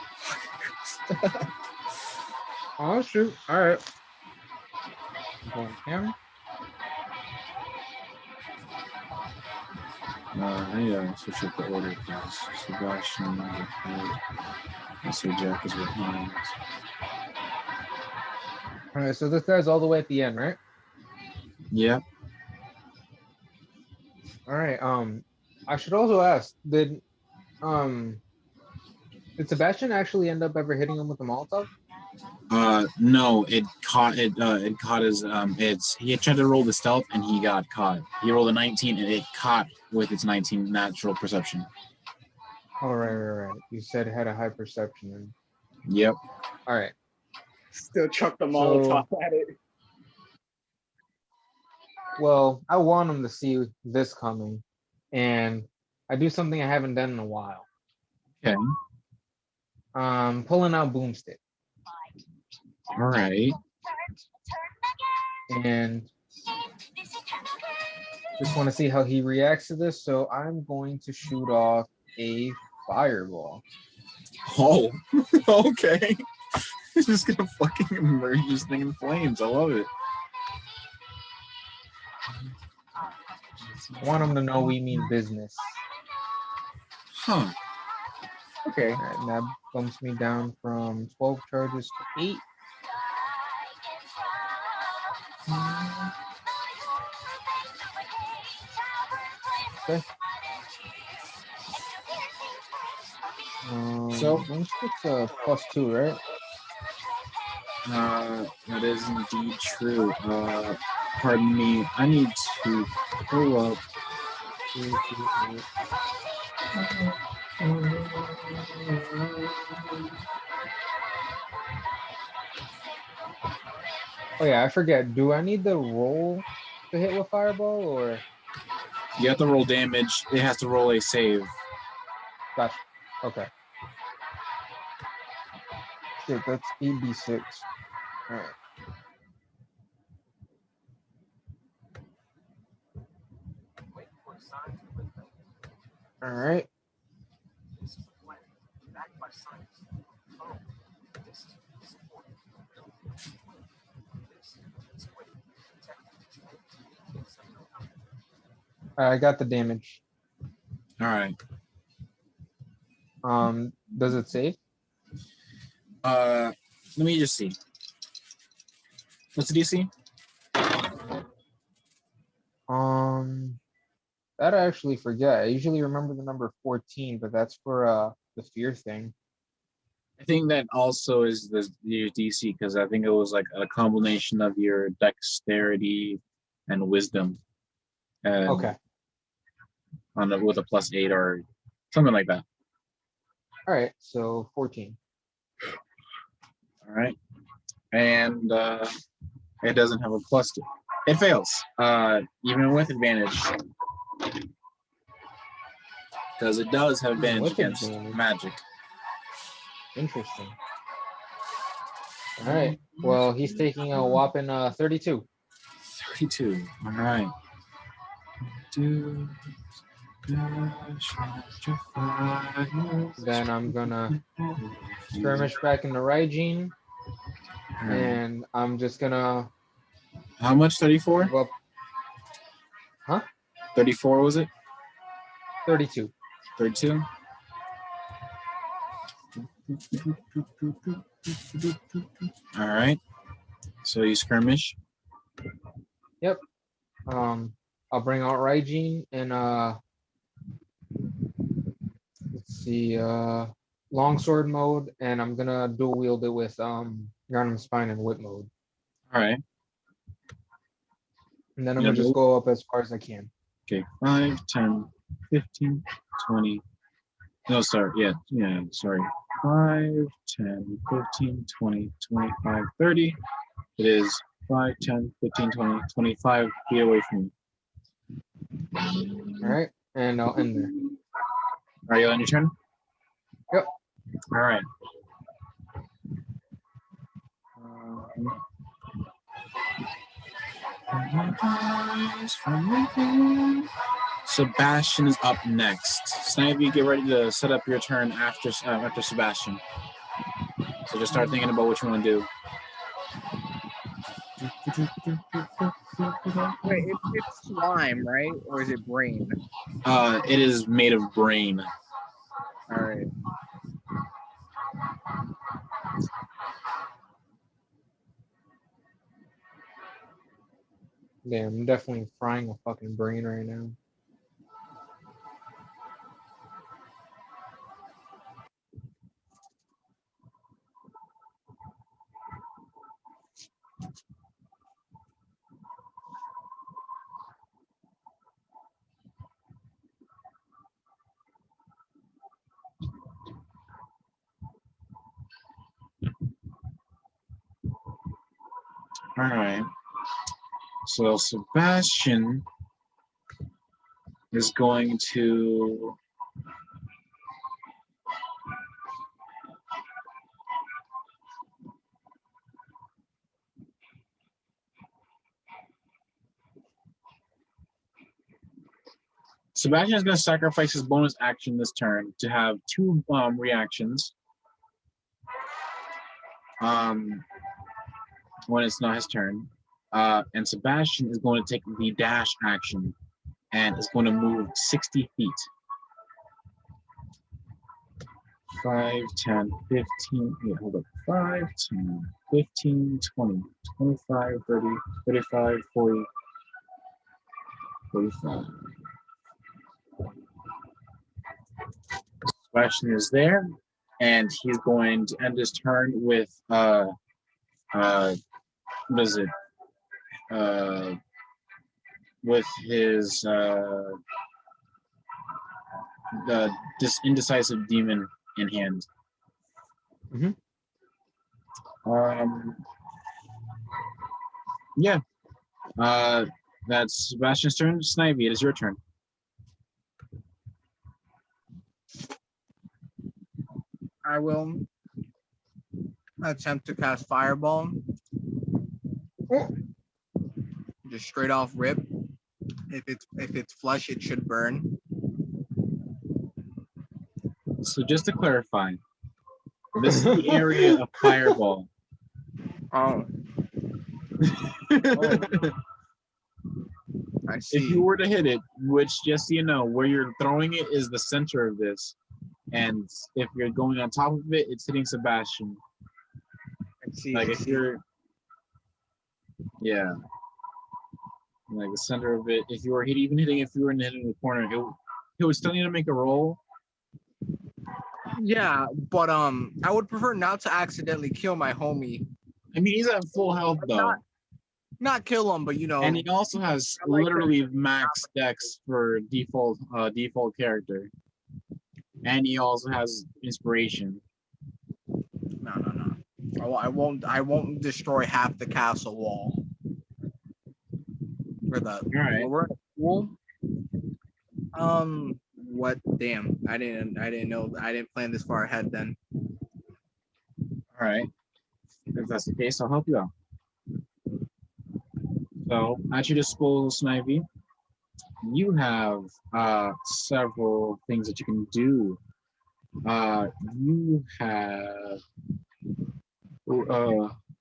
Oh shoot! All right. Going camera. Yeah, switch up the order, please. Sebastian, I say Jack is behind. All right, so this guy's all the way at the end, right? Yep. All right. I should also ask, did Sebastian actually end up ever hitting him with a Molotov? No, it caught his he had tried to roll the stealth and he got caught. He rolled a 19 and it caught with its 19 natural perception. Oh right. You said it had a high perception. Yep. All right. Still chuck the Molotov at it. Well, I want him to see this coming, and I do something I haven't done in a while. Okay. Pulling out boomstick. All right. And just want to see how he reacts to this, so I'm going to shoot off a fireball. Oh, okay. He's just gonna fucking immerse this thing in flames. I love it. I want him to know we mean business. Huh. Okay. All right, and that bumps me down from 12 charges to 8. Okay. So- range it's a +2, right? That is indeed true. Pardon me. I need to pull up. 2, 2, 8. Oh yeah, I forget. Do I need the roll to hit with fireball or? You have to roll damage. It has to roll a save. Gotcha. Okay. Shit, that's 8d6. All right. All right. I got the damage. All right. Does it save? Let me just see. What's the DC? That I actually forget. I usually remember the number 14, but that's for the fear thing. I think that also is your DC because I think it was like a combination of your dexterity and wisdom. And Okay. with a +8 or something like that. All right. So 14. All right. And it doesn't have a +2. It fails. Even with advantage. Because it does have advantage With against advantage. magic. Interesting. All right. Well, he's taking a whopping 32. 32. All right. Then I'm gonna skirmish back into Raijin, and I'm just gonna How much? 34? move up. Huh? 34 was it? 32. 32? All right. So you skirmish. Yep. I'll bring out Raijin and let's see, longsword mode, and I'm gonna dual wield it with Yarnum Spine and Whip mode. All right. And then I'm gonna just go up as far as I can. Okay. 5, 10, 15, 20. No, sorry. Yeah, sorry. 5, 10, 15, 20, 25, 30. It is 5, 10, 15, 20, 25 feet away from me. All right, and I'll end there. Are you on your turn? Yep. All right. Sebastian is up next. Snivy, get ready to set up your turn after Sebastian. So just start thinking about what you want to do. Wait, it's slime, right? Or is it brain? It is made of brain. All right. Damn, I'm definitely frying a fucking brain right now. All right. So Sebastian is going to sacrifice his bonus action this turn to have 2 reactions. When it's not his turn. And Sebastian is going to take the dash action and is going to move 60 feet. 5, 10, 15, wait, hold up. 5, 10, 15, 20, 25, 30, 35, 40, 45. Sebastian is there, and he's going to end his turn with what is it? With his this indecisive demon in hand. Mhm. Yeah. That's Sebastian's turn. Snivy, it is your turn. I will attempt to cast Fireball. Just straight off rip. If it's flush, it should burn. So just to clarify, this is the area of Fireball. Oh. I see. If you were to hit it, which just so you know, where you're throwing it is the center of this. And if you're going on top of it, it's hitting Sebastian. I see. Like I if see. you're, yeah, like the center of it. If you were hitting if you were hitting the corner, it would still need to make a roll. Yeah, but I would prefer not to accidentally kill my homie. I mean, he's at full health though, Not kill him, but you know. and he also has I like literally max dex for default character, and he also has inspiration. No. I won't destroy half the castle wall. For the right. we're in a pool. What? Damn! I didn't know. I didn't plan this far ahead. Then. All right. If that's the case, I'll help you out. So, at your disposal, Snivy, you have several things that you can do. You have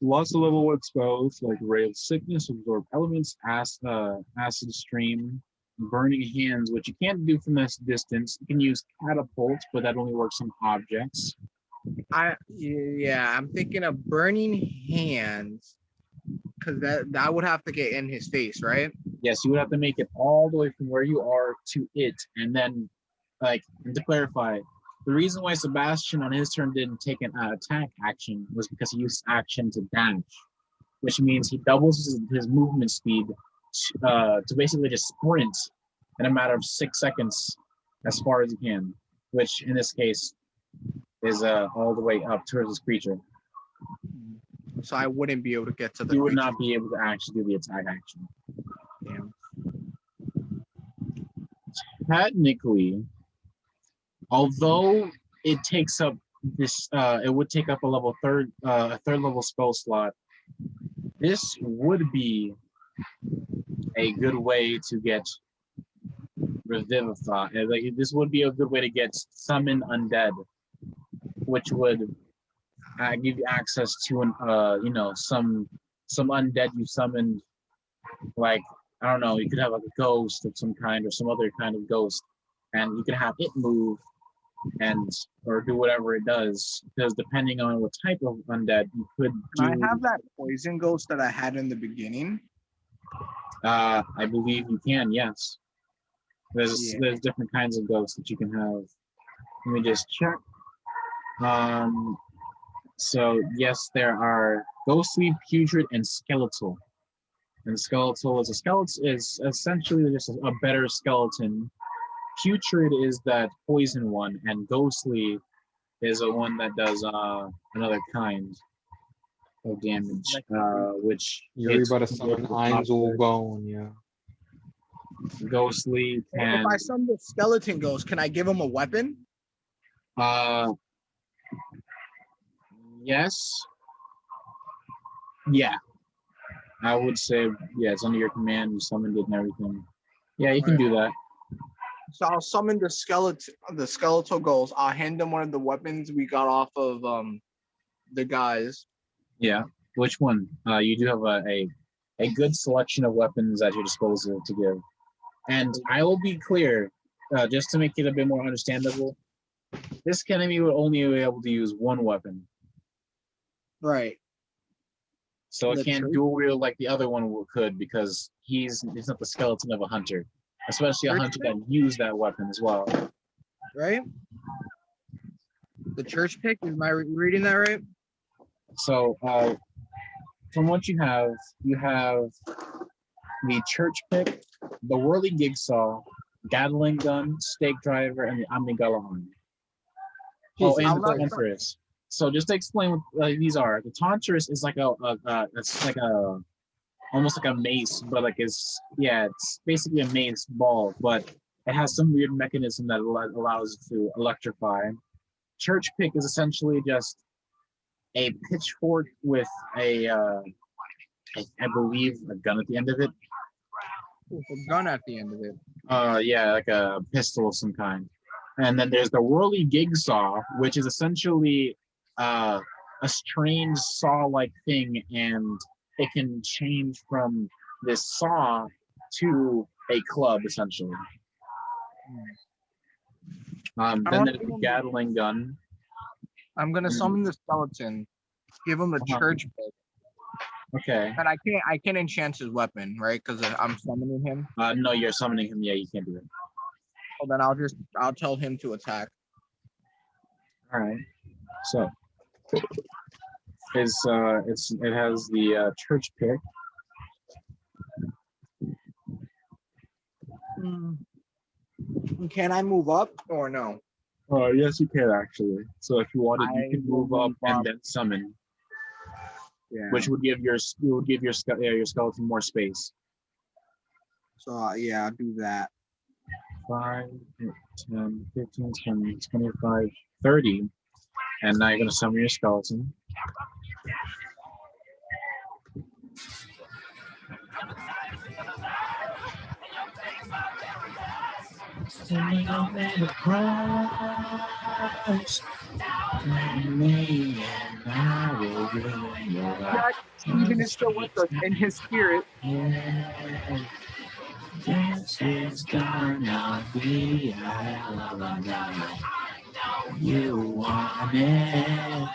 lots of level 1 spells like Ray of Sickness, Absorb Elements, Acid Stream, Burning Hands, which you can't do from this distance. You can use Catapult, but that only works on objects. I'm thinking of Burning Hands, because that would have to get in his face, right? Yes, you would have to make it all the way from where you are to it, and then, and to clarify, the reason why Sebastian on his turn didn't take an attack action was because he used action to dash, which means he doubles his movement speed to basically just sprint in a matter of 6 seconds as far as he can, which in this case is all the way up towards this creature. So I wouldn't be able to get to the. You would not be able to actually do the attack action. Damn. Technically, although it takes up this, it would take up a third level spell slot. This would be a good way to get Revivify. This would be a good way to get Summon Undead, which would give you access to some undead you summoned. Like, I don't know, you could have like a ghost of some kind or some other kind of ghost, and you can have it move or do whatever it does, because depending on what type of undead you could do. Can I have that poison ghost that I had in the beginning? I believe you can, yes. There's different kinds of ghosts that you can have. Let me just check. So yes, there are ghostly, putrid, and skeletal. And skeletal is essentially just a better skeleton. Putrid is that poison one, and ghostly is a one that does another kind of damage, which you're about to summon Einzelbone, yeah. Ghostly can. If I summon the skeleton ghost, can I give him a weapon? Yes. Yeah. I would say, yeah, it's under your command. You summoned it and everything. Yeah, you can do that. So I'll summon the skeletal ghost. I'll hand them one of the weapons we got off of the guys. Yeah. Which one? You do have a good selection of weapons at your disposal to give. And I will be clear, just to make it a bit more understandable, This enemy would only be able to use one weapon, Right. so it The can't church- dual wield like the other one could because he's not the skeleton of a hunter, especially a Church hunter pick? that used that weapon as well. Right. The church pick. Is my reading that right? So, from what you have the church pick, the whirly jigsaw, Gatling gun, stake driver, and the Amygala arm. Oh, Jesus and the Christ. Taunturus. So just to explain what these are, the Taunturus is like it's like a almost like a mace, but like it's basically a mace ball, but it has some weird mechanism that allows it to electrify. Church pick is essentially just a pitchfork with I believe a gun at the end of it. With a gun at the end of it. Yeah, like a pistol of some kind. And then there's the whirly jigsaw, which is essentially a strange saw-like thing, and it can change from this saw to a club, essentially. Then there's the Gatling gun. I'm gonna summon the skeleton. Give him the church pick. Okay. And I can't enchant his weapon, right? Because I'm summoning him. No, you're summoning him. Yeah, you can't do it. Well, then I'll tell him to attack. All right. So it has the church pick. Can I move up or no? Yes, you can actually. So if you wanted, you I could will move up move and up. then summon, Yeah. which would give your skeleton more space. So yeah, I'll do that. 5, 10, 15, 20, 25, 30. And now you're going to summon your skeleton. Steven is still with us in his spirit. This is gonna be a you want it.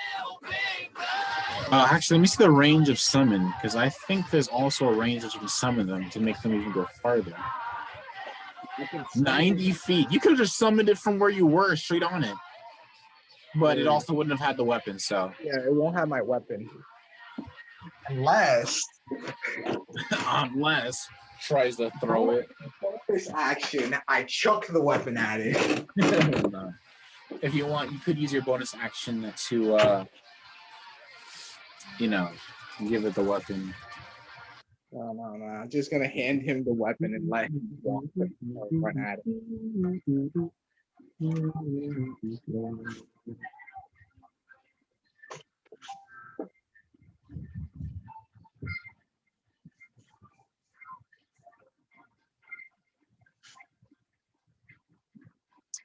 Actually, let me see the range of summon, because I think there's also a range that you can summon them to make them even go farther. 90 feet. You could have just summoned it from where you were, straight on it. But it also wouldn't have had the weapon, so. Yeah, it won't have my weapon. Unless Unless tries to throw it. this action, I chuck the weapon at it. No. If you want, you could use your bonus action to, give it the weapon. No. I'm just gonna hand him the weapon and let him walk or run at it.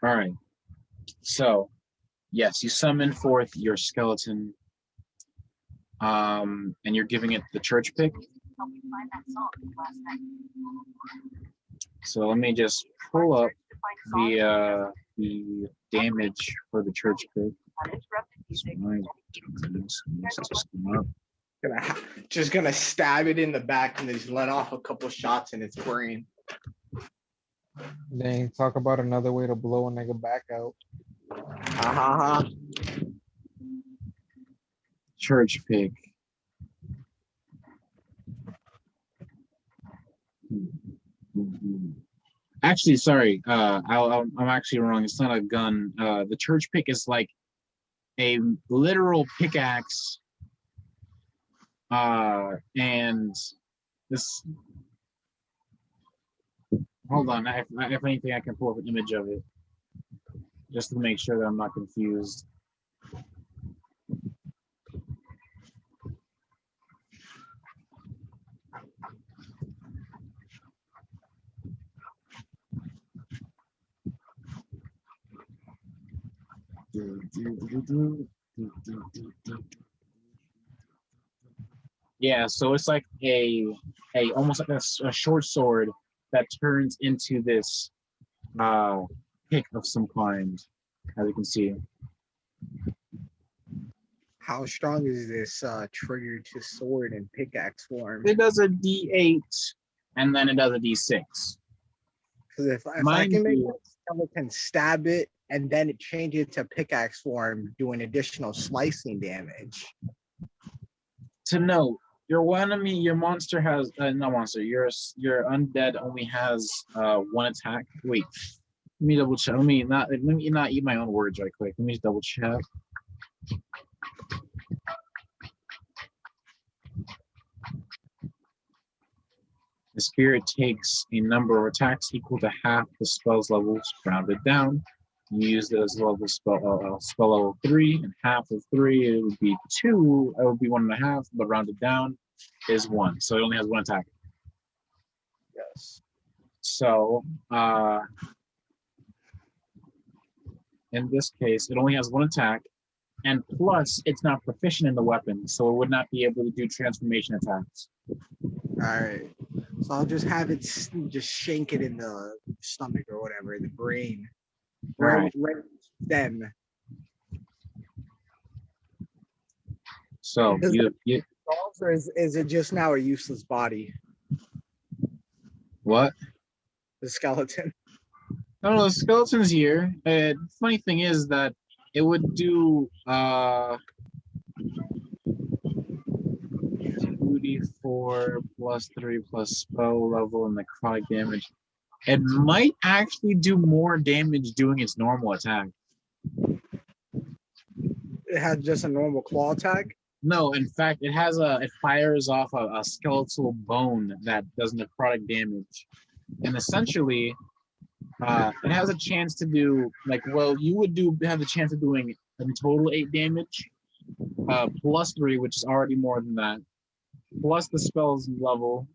All right. So, yes, you summon forth your skeleton, and you're giving it the church pick. So let me just pull up the damage for the church pick. Just gonna stab it in the back and just let off a couple shots in its brain. Dang, talk about another way to blow a nigga back out. Church pick. Actually, sorry. I'm actually wrong. It's not a gun. The church pick is like a literal pickaxe. And this. Hold on. If anything, I can pull up an image of it just to make sure that I'm not confused. Yeah, so it's like a almost like a short sword that turns into this pick of some kind. as you can see. How strong is this trigger to sword and pickaxe form? It does a D8, and then it does a D6. Because if I Mind can make you- that skeleton stab it and then it change it to pickaxe form, doing additional slicing damage. To note, your enemy, your monster has no monster. Your undead only has one attack. Wait, let me double check. Let me not eat my own words right quick. Let me just double check. The spirit takes a number of attacks equal to half the spell's levels, rounded down. You use it as level spell level 3, and half of 3 it would be 2. It would be 1.5, but rounded down is 1. So it only has 1 attack. Yes. So in this case, it only has 1 attack, and plus it's not proficient in the weapon, so it would not be able to do transformation attacks. All right. So I'll just have it just shank it in the stomach or whatever, the brain. Right. Right stem. So Does you Or is it just now a useless body? what? The skeleton. No, the skeleton's here. Funny thing is that it would do 2d4 plus 3 plus spell level and necrotic damage. It might actually do more damage doing its normal attack. It had just a normal claw attack. No, in fact, it fires off a skeletal bone that does necrotic damage, and essentially, it has a chance to do you would have the chance of doing in total 8 damage, plus 3, which is already more than that, plus the spell's level,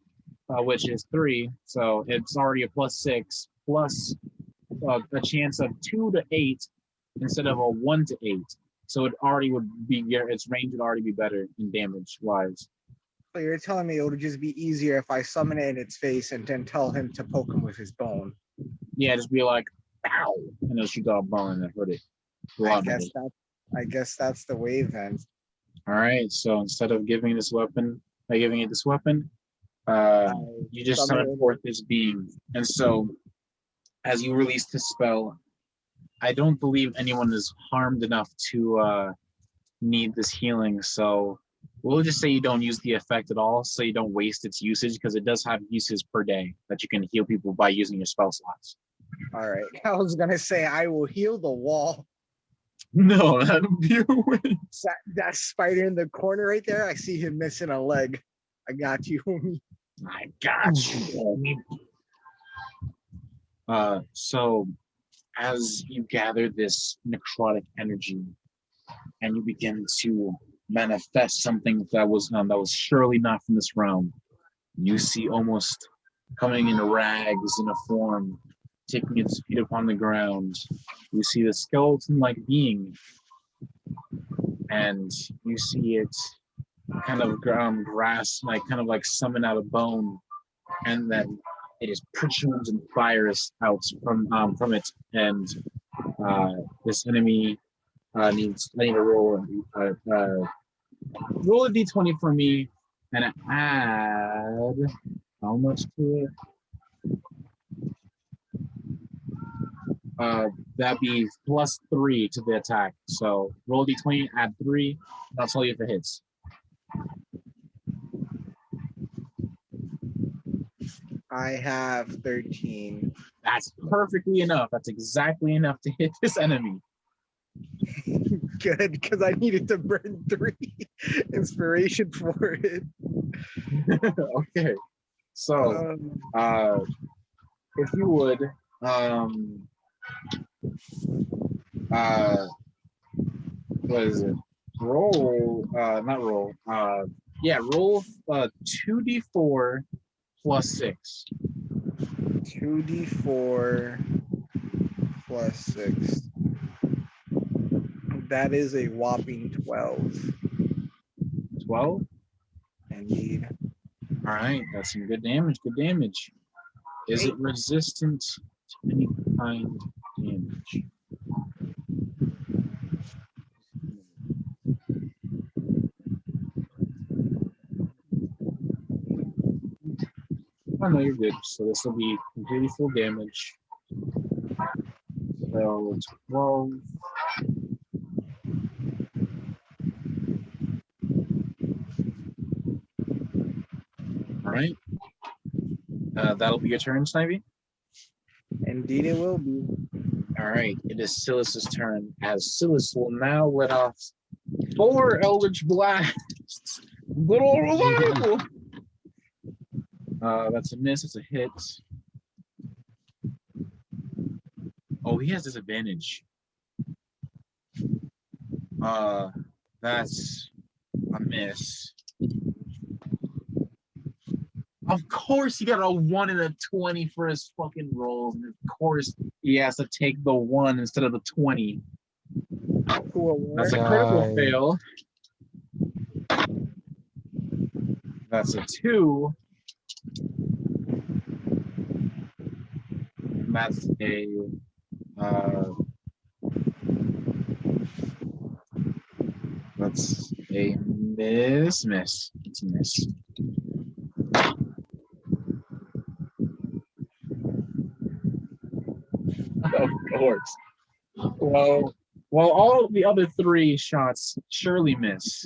which is 3, so it's already a plus 6, plus a chance of 2 to 8 instead of a 1 to 8. So it already would be its range would already be better in damage wise. So you're telling me it would just be easier if I summon it in its face and then tell him to poke him with his bone. Yeah, just be like, ow, and it'll shoot out a bone and hurt it. I guess that's the way then. All right, so instead of giving it this weapon, you just summon forth this being. And so as you release this spell, I don't believe anyone is harmed enough to need this healing. So we'll just say you don't use the effect at all, so you don't waste its usage, because it does have uses per day that you can heal people by using your spell slots. All right. I was gonna say I will heal the wall. No, that'll be a waste. That spider in the corner right there. I see him missing a leg. I got you. I got you. So as you gather this necrotic energy and you begin to manifest something that was surely not from this realm, you see almost coming in rags in a form, taking its feet upon the ground. You see the skeleton-like being, and you see it kind of grasp, kind of summon out a bone, and then it is protrudes and fires out from it, and this enemy I need to roll roll a d20 for me and add how much to it? That'd be plus 3 to the attack. So roll d20, add 3, and I'll tell you if it hits. I have 13. That's perfectly enough. That's exactly enough to hit this enemy. Good, because I needed to burn 3 inspiration for it. Okay. So if you would what is it? Roll roll 2d4 plus 6. 2d4 plus 6. That is a whopping 12. 12? Indeed. All right, that's some good damage. Good damage. Is it resistant to any kind of damage? Oh no, you're good. So this will be completely full damage. So 12. All right. That'll be your turn, Snivy. Indeed, it will be. All right. It is Silas's turn, as Silas will now let off 4 Eldritch Blasts. Good old revival. That's a miss. It's a hit. Oh, he has disadvantage. That's a miss. Of course, he got a 1 and a 20 for his fucking rolls, and of course, he has to take the 1 instead of the 20. Cool. That's a Nice. critical fail. That's a 2. And that's a miss. It's a miss. Of course. Well, all the other 3 shots surely miss.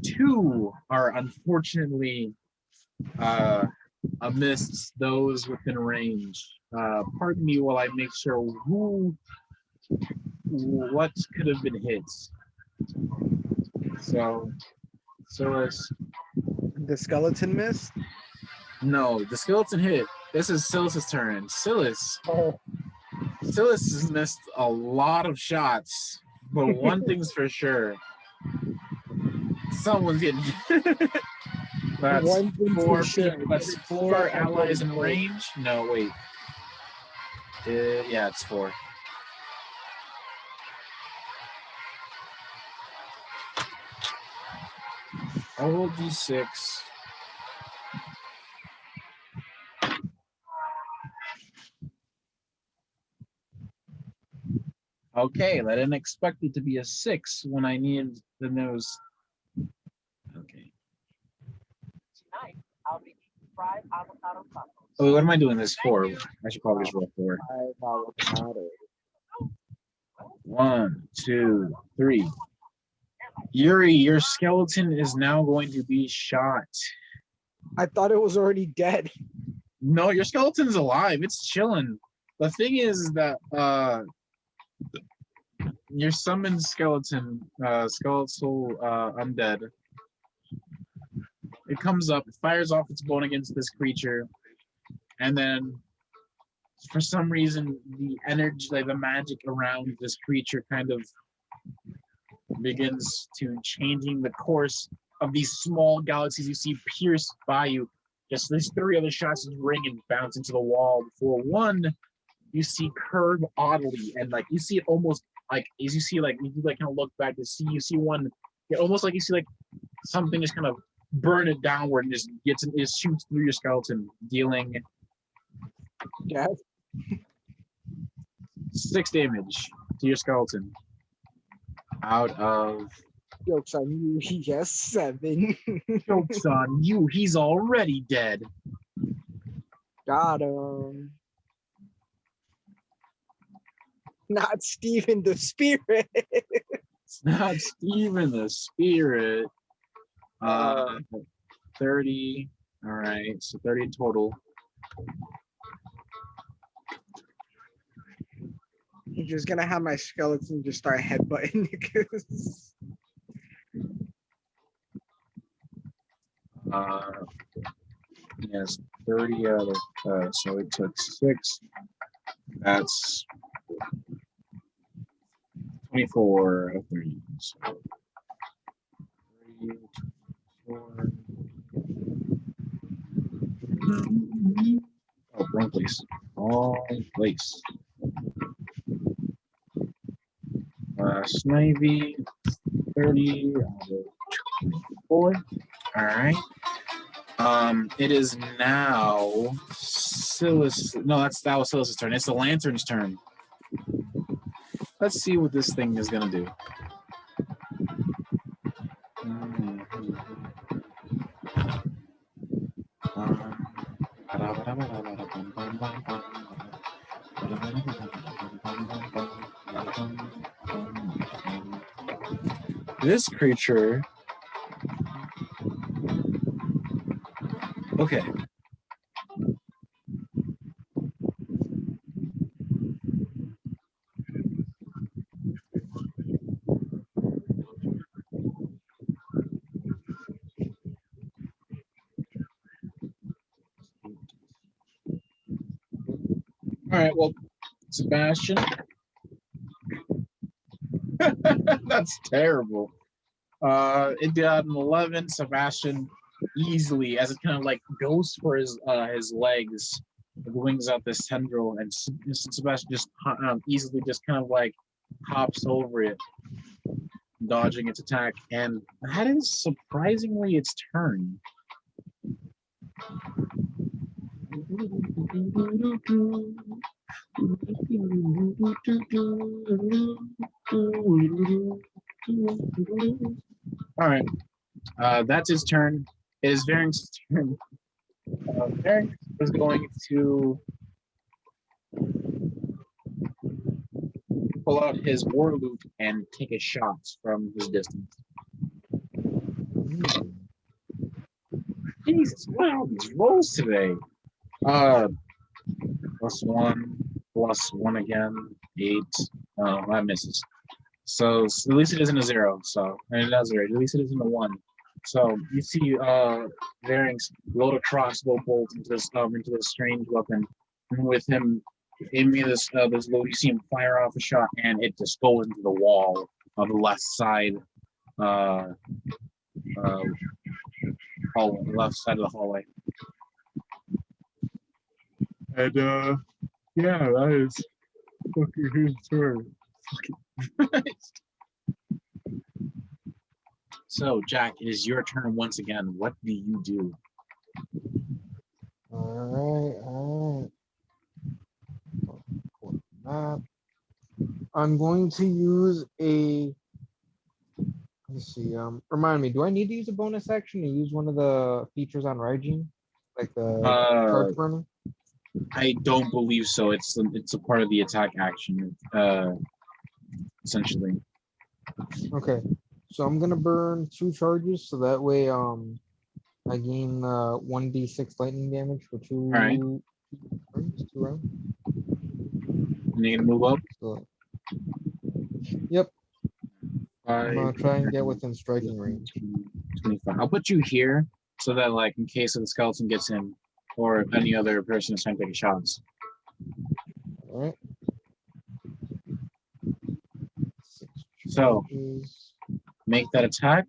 2 are unfortunately amidst those within range. Pardon me while I make sure what could have been hits. So, Silas. The skeleton missed? No, the skeleton hit. This is Silas's turn. Silas has missed a lot of shots, but one thing's for sure. Someone's getting That's One thing's for 4 sure. That's 4 allies in range. No, wait. Yeah, it's 4. I'll roll d6. Okay, I didn't expect it to be a 6 when I needed the nose. Okay. Tonight, I'll be eating fried avocado tacos. Oh, what am I doing this for? I should probably just roll 4. Avocado. 1, 2, 3. Yuri, your skeleton is now going to be shot. I thought it was already dead. No, your skeleton's alive. It's chilling. The thing is that your summoned skeletal undead. It comes up, it fires off its bone against this creature, and then for some reason the energy, like the magic around this creature kind of begins to changing the course of these small galaxies you see pierce by you. Just these 3 other shots just ring and bounce into the wall before one you see curve oddly, and like you see it almost like as you see like you like kind of look back to see you see one almost like you see like something just kind of burn it downward and just shoots through your skeleton, dealing Death. 6 damage to your skeleton out of Jokes on you. He has 7. jokes on you. He's already dead. Got him. Not Steven the Spirit. It's not Steven the Spirit. 30. All right, so 30 total. I'm just gonna have my skeleton just start headbutting niggas. Yes, 30 out of so it took 6. That's 24 out of 30. So 30, 24. Oh, wrong place. Wrong place. Snivy, 30 out of 24. All right. It is now Silas. No, that was Silas's turn. It's the lantern's turn. Let's see what this thing is gonna do. this creature. Okay. All right. Well, Sebastian. That's terrible. It got an 11. Sebastian easily, as it kind of like goes for his legs, wings out this tendril, and Sebastian just easily just kind of like hops over it, dodging its attack, and that is surprisingly its turn. All right, that's his turn. It is Varink's turn. Varenk is going to pull out his war loot and take a shot from his distance. Jesus, wow, these rolls today. +1 again, 8. Oh, that misses. So at least it isn't a 0. So and it does right. At least it isn't a 1. So you see, Varink's load a crossbow bolt into this strange weapon, and with him aiming this load, you see him fire off a shot, and it just goes into the wall of the left side, hallway, left side of the hallway. And yeah, that is fucking his turn. So, Jack, it is your turn once again. What do you do? All right. I'm going to use a. Let's see. Remind me. Do I need to use a bonus action to use one of the features on Raijin, like the charge burner? I don't believe so. It's a part of the attack action, essentially. Okay. So I'm gonna burn 2 charges, so that way I gain 1d6 lightning damage for 2 right. rounds. 2 rounds. And you're gonna move up? So, yep. I'm gonna 5, try and get within striking range. 25. I'll put you here so that, like, in case the skeleton gets in, or if any other person is trying to take shots. All right. So, make that attack.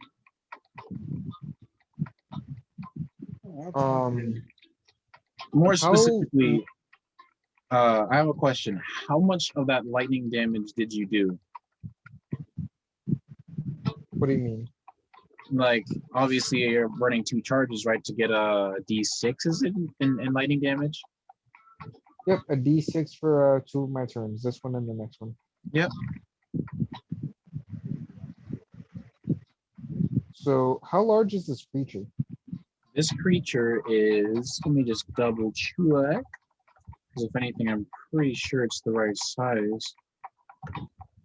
More specifically, I have a question. How much of that lightning damage did you do? What do you mean? Like, obviously, you're burning 2 charges, right, to get a D6, is it, in lightning damage? Yep, a d6 for 2 of my turns. This one and the next one. Yep. So, how large is this creature? This creature is, let me just double check, because if anything, I'm pretty sure it's the right size.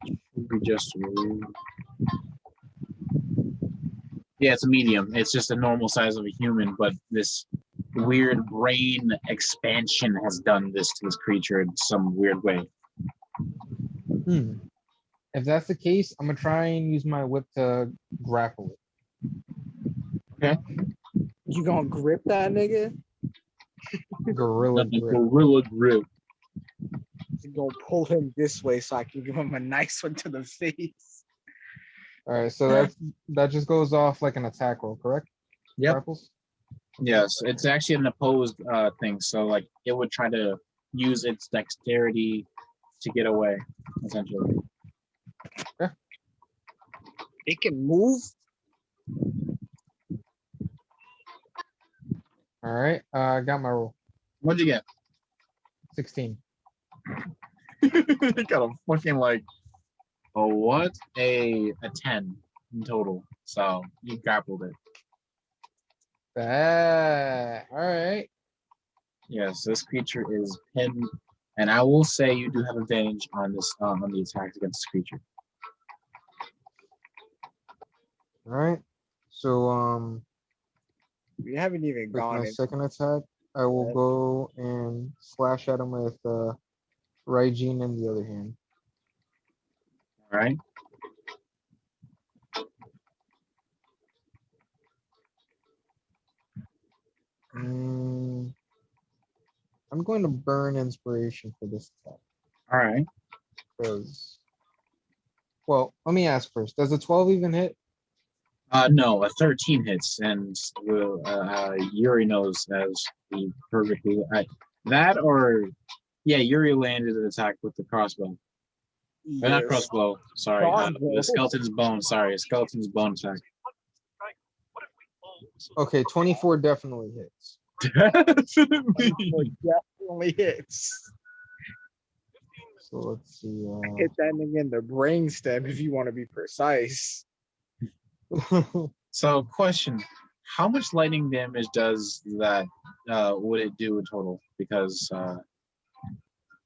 Should be just, yeah, it's a medium. It's just a normal size of a human, but this weird brain expansion has done this to this creature in some weird way. If that's the case, I'm gonna try and use my whip to grapple it. Okay. You gonna grip that nigga? Gorilla grip. Gorilla grip. You gonna pull him this way so I can give him a nice one to the face. All right, so that just goes off like an attack roll, correct? Yep. Grapples? Yes, it's actually an opposed thing. So, like, it would try to use its dexterity to get away, essentially. Okay. It can move. All right, I got my roll. What'd you get? 16. You got a fucking, like, a what? A 10 in total. So you grappled it. All right. Yes, this creature is pinned, and I will say you do have advantage on this on the attacks against this creature. All right. So We haven't even with gone my into second attack, I will Right. go and slash at him with Raijin in the other hand. All right. Mm, I'm going to burn inspiration for this attack All right. because, well, let me ask first. Does a 12 even hit? No, a 13 hits, and Yuri knows as the perfectly that or yeah, Yuri landed an attack with the crossbow. Not yes. crossbow. Sorry, Crossbow. the skeleton's bone. Sorry, skeleton's bone attack. Okay, 24 definitely hits. Definitely. Definitely hits. So let's see. Hit that nigga in the brainstem if you want to be precise. So, question: how much lightning damage does that? Would it do in total? Because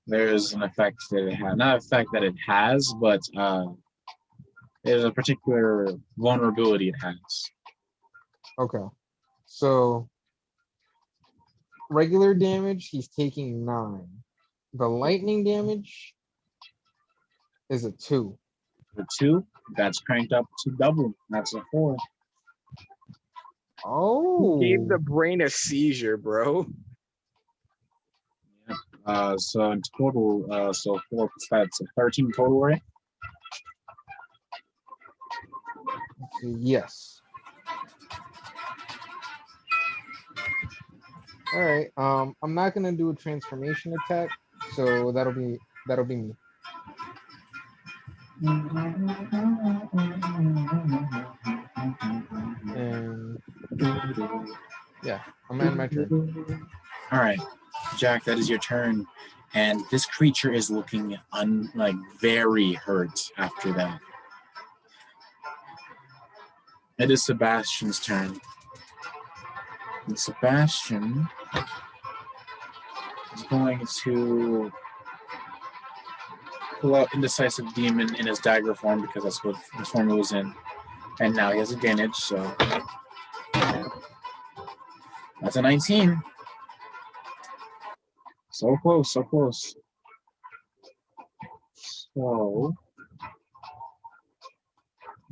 there's an effect that it has, not effect that it has, but there's a particular vulnerability it has. Okay, so regular damage, he's taking 9. The lightning damage is a 2. The 2, that's cranked up to double. That's a 4. Oh, Gave the brain a seizure, bro. So in total, so 4 plus that's a 13 total, right? let's see, yes. All right. I'm not gonna do a transformation attack, so that'll be me. And yeah, I'm at my turn. All right, Jack, that is your turn, and this creature is looking very hurt after that. It is Sebastian's turn. And Sebastian is going to pull out Indecisive Demon in his dagger form because that's what the form it was in. And now he has advantage, so that's a 19. So close, so close. So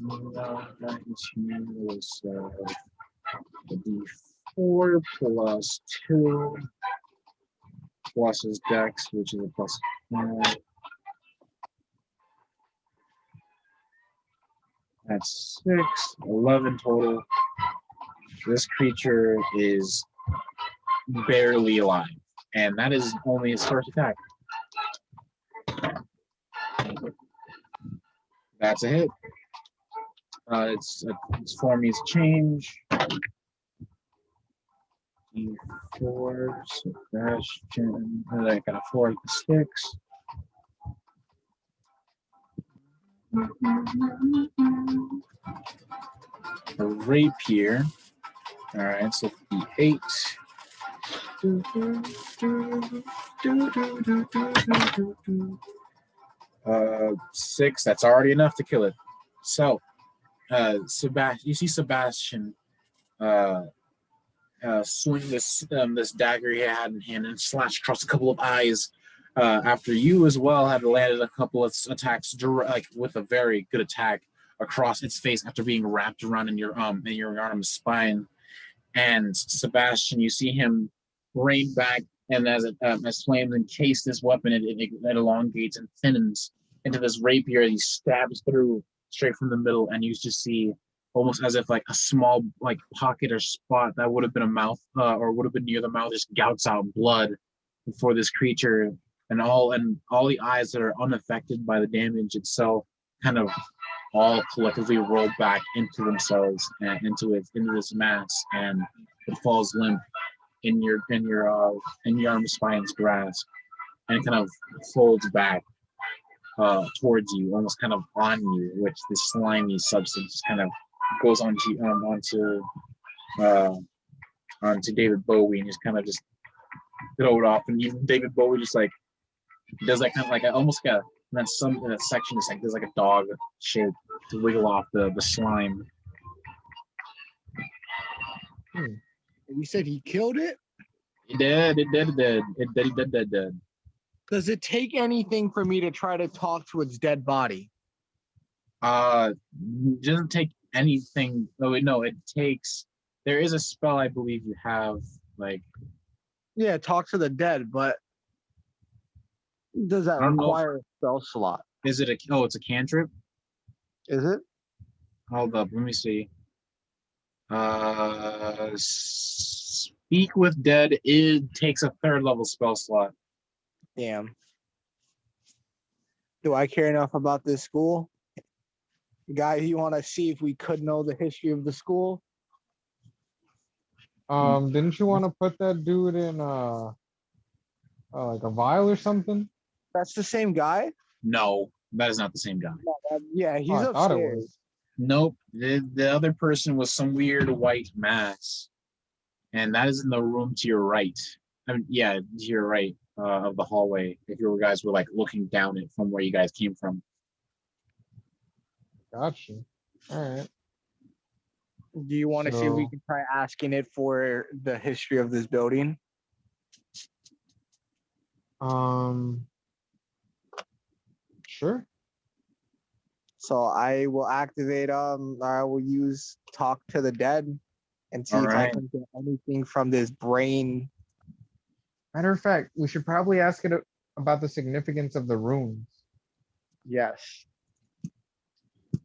that is D4 plus 2 plus his dex, which is a plus 5. That's 6, 11 total. This creature is barely alive, and that is only his first attack. That's a hit. Its form needs to change. D4, Sebastian. I got a 4 and 6. A rapier. All right, so D8. 6. That's already enough to kill it. So, Sebastian, you see Sebastian swing this dagger he had in hand and slash across a couple of eyes. After you as well had landed a couple of attacks, with a very good attack across its face after being wrapped around in your arm's spine. And Sebastian, you see him rein back, and as flames encase this weapon, it elongates and thins into this rapier. He stabs through straight from the middle, and you just see almost as if like a small pocket or spot that would have been a mouth or would have been near the mouth just gouts out blood for this creature, and all the eyes that are unaffected by the damage itself kind of all collectively roll back into themselves and into this mass, and it falls limp in your arm spine's grasp, and it kind of folds back towards you, almost kind of on you, which this slimy substance kind of goes onto David Bowie, and just kind of just throw it off, and even David Bowie just does that kind of almost in that section, just does a dog shape to wiggle off the slime, You said he killed it? It did. It did. Does it take anything for me to try to talk to its dead body? Doesn't take anything. Oh wait, no, it takes. There is a spell I believe you have. Like, Yeah, talk to the dead, but does that I don't know. require a spell slot? Is it a? Oh, it's a cantrip. Is it? Hold up, let me see. Speak with dead. It takes a 3rd level spell slot. Damn. Do I care enough about this school? Guy, you want to see if we could know the history of the school? Didn't you want to put that dude in like a vial or something? That's the same guy? No, that is not the same guy. Yeah, he's Oh, I thought it upstairs. was. Nope. The other person was some weird white mass, and that is in the room to your right. I mean, yeah, to your right of the hallway. If you guys were like looking down it from where you guys came from. Gotcha. All right. Do you want to see if we So- can try asking it for the history of this building? Sure. So I will activate I will use talk to the dead and see if I Alright. can get anything from this brain. Matter of fact, we should probably ask it about the significance of the runes. Yes.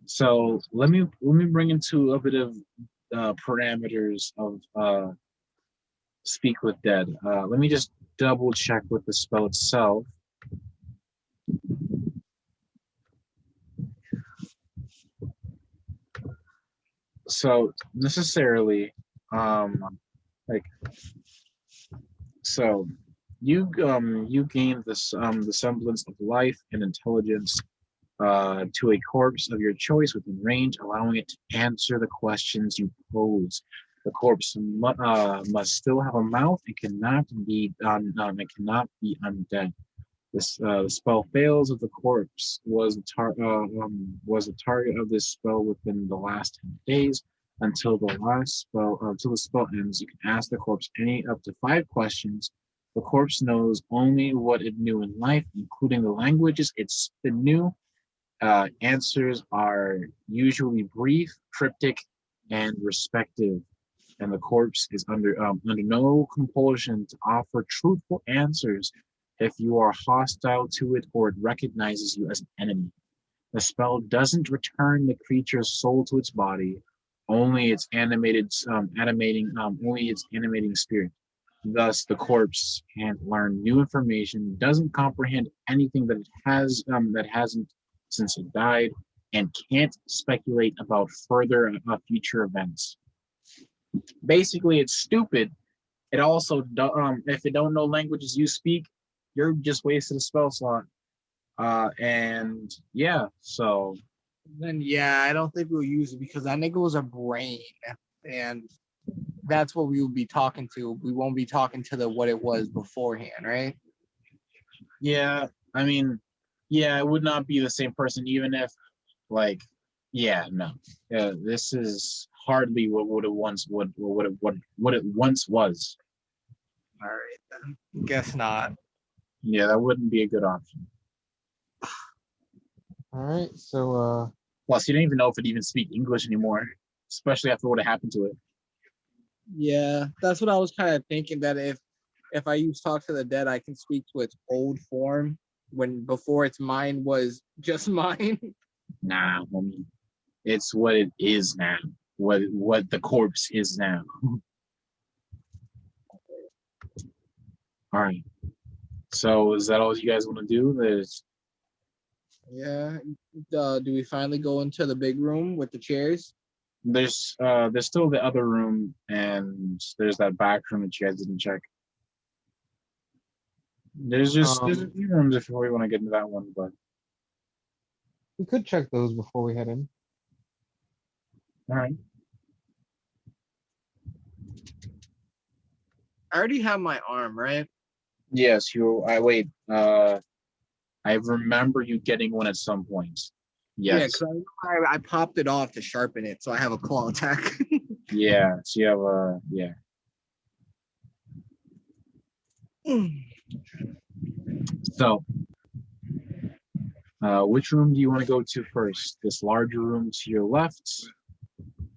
So let me bring into a bit of parameters of speak with dead. Let me just double check with the spell itself. So necessarily, like, so you gain this the semblance of life and intelligence to a corpse of your choice within range, allowing it to answer the questions you pose. The corpse must still have a mouth and cannot be it cannot be undead. This the spell fails if the corpse was a target of this spell within the last 10 days. Until the spell ends, you can ask the corpse any up to 5 questions. The corpse knows only what it knew in life, including the languages it knew. Answers are usually brief, cryptic, and respective, and the corpse is under no compulsion to offer truthful answers if you are hostile to it or it recognizes you as an enemy. The spell doesn't return the creature's soul to its body, only its animating spirit. Thus, the corpse can't learn new information, doesn't comprehend anything that it has that hasn't since it died, and can't speculate about further future events. Basically, it's stupid. It also, if it don't know languages you speak, you're just wasted a spell slot. And yeah, so Then yeah, I don't think we'll use it because that nigga was a brain, and that's what we will be talking to. We won't be talking to the what it was beforehand, right? yeah, I mean, yeah, it would not be the same person, even if, like, yeah, no, this is hardly what it once was. All right, then. Guess not. Yeah, that wouldn't be a good option. All right. So Plus, you don't even know if it even speaks English anymore, especially after what happened to it. Yeah, that's what I was kind of thinking. That if I use talk to the dead, I can speak to its old form when before its mind was just mine. Nah, homie. It's what it is now. What the corpse is now. All right. So is that all you guys want to do? Yeah. Do we finally go into the big room with the chairs? There's still the other room, and there's that back room that you guys didn't check. There's a few rooms if we want to get into that one, but we could check those before we head in. all right. I already have my arm, right? Yes, I remember you getting one at some point. Yeah, Yes. because I popped it off to sharpen it, so I have a claw attack. Yeah, so you have yeah. So, which room do you want to go to first? This larger room to your left,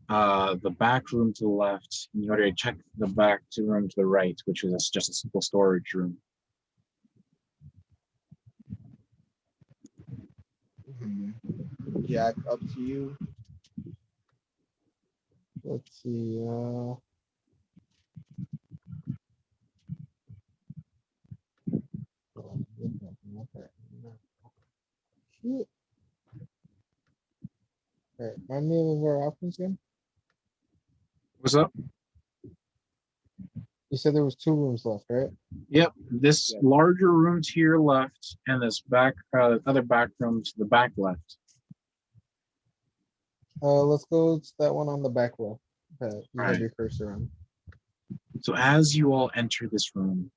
the back room to the left, and you already check the back room to the right, which is just a simple storage room. Jack, up to you. Let's see. Shit. Okay, remind me of our options again. What's up? You said there was 2 rooms left, right? Yep, this larger room to your left, and this back other back room to the back left. Let's go to that one on the back left. You have Right. your cursor on. So as you all enter this room,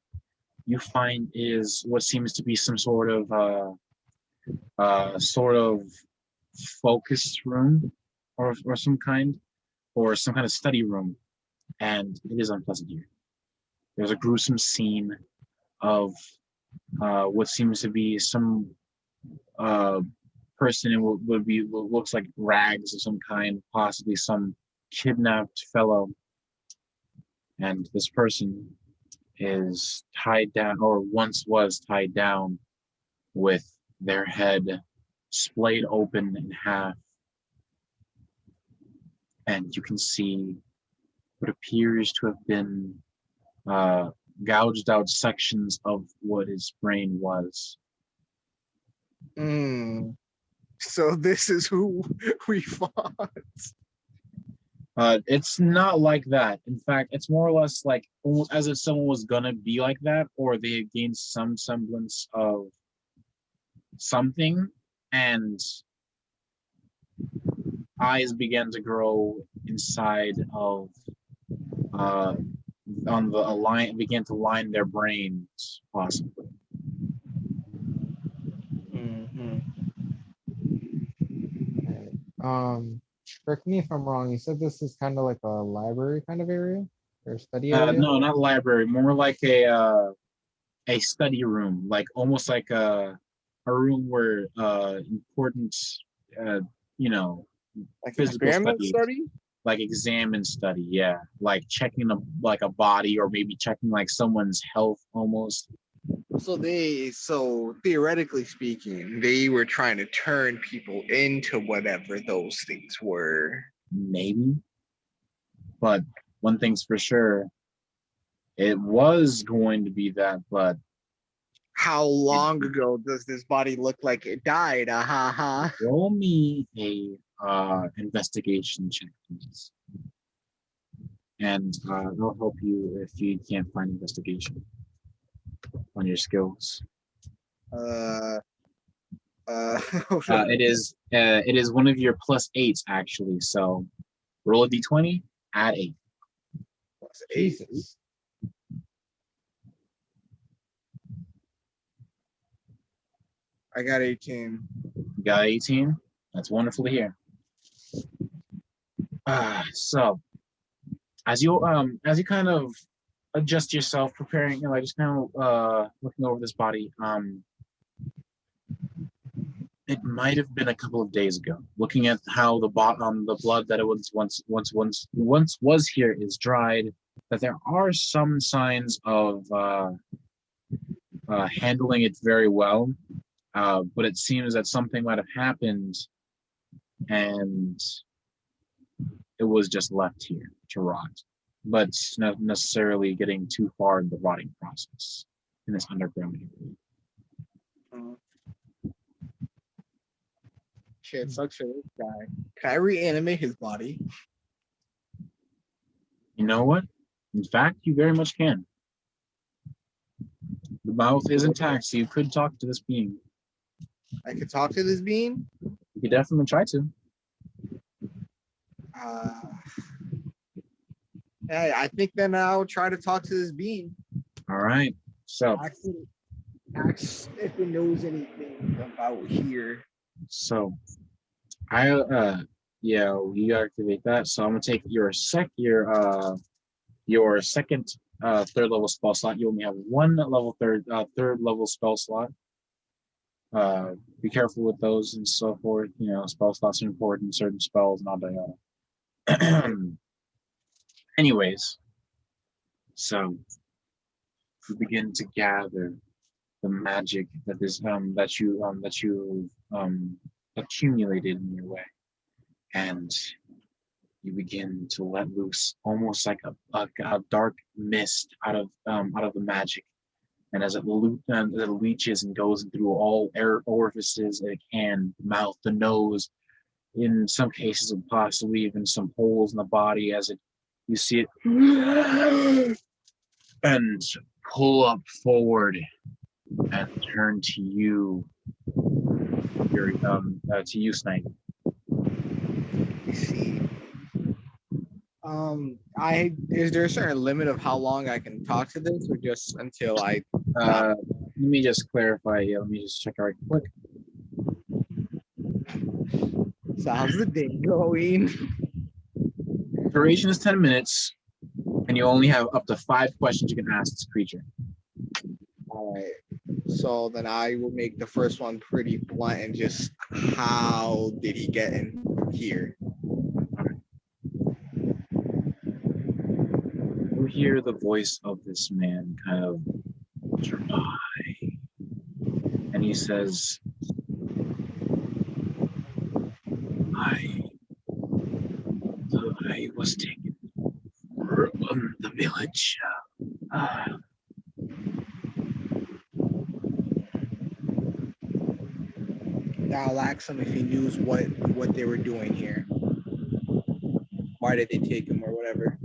you find is what seems to be some sort of focus room, or some kind, or some kind of study room, and it is unpleasant here. There's a gruesome scene of what seems to be some person in what looks like rags of some kind, possibly some kidnapped fellow, and this person is tied down, or once was tied down, with their head splayed open in half, and you can see what appears to have been gouged out sections of what his brain was. So this is who we fought. It's not like that. In fact, it's more or less like almost as if someone was gonna be like that, or they had gained some semblance of something, and eyes began to grow inside of on the line, began to line their brains, possibly. Alright. Correct me if I'm wrong. You said this is kind of like a library kind of area or a study area? No, not library, more like a study room, like almost like a room where important you know, Like physical experiment studies, study? like exam and study, yeah, like checking a body, or maybe checking like someone's health almost. So theoretically speaking, they were trying to turn people into whatever those things were. Maybe, but one thing's for sure, it was going to be that, but How long ago does this body look like it died? roll me a investigation check, please. And I'll help you if you can't find investigation on your skills. It is one of your +8s actually. So roll a d20, add 8. Jesus. I got 18. You got 18. That's wonderful to hear. So as you kind of adjust yourself, preparing, like just kind of looking over this body, it might have been a couple of days ago. Looking at how the blood that it was once was here is dried, that there are some signs of handling it very well, but it seems that something might have happened, and it was just left here to rot, but not necessarily getting too far in the rotting process in this underground area. Shit, sucks for this guy. Can I reanimate his body? You know what? In fact, you very much can. The mouth is intact, so you could talk to this being. I could talk to this being? You could definitely try to. I think then I'll try to talk to this being. All right. So, Ask if it knows anything about here. So, Yeah, you activate that. So I'm gonna take your second third level spell slot. You only have one third level spell slot. Be careful with those and so forth. You know, spell slots are important, certain spells, not that. Anyways, so you begin to gather the magic that you accumulated in your way, and you begin to let loose almost like a dark mist out of the magic. And as it leaches and goes through all air orifices it can, the mouth, the nose, in some cases possibly even some holes in the body, as you see it and pull up forward and turn to you, Snipe. You see. Is there a certain limit of how long I can talk to this, or just until I? Let me just clarify. Yeah, let me just check out quick. So how's the day going? Duration is 10 minutes, and you only have up to 5 questions you can ask this creature. All right. So then I will make the first one pretty blunt and just, how did he get in here? You hear the voice of this man kind of dry, and he says, I was taken from the village. I'll ask him if he knew what they were doing here. Why did they take him or whatever?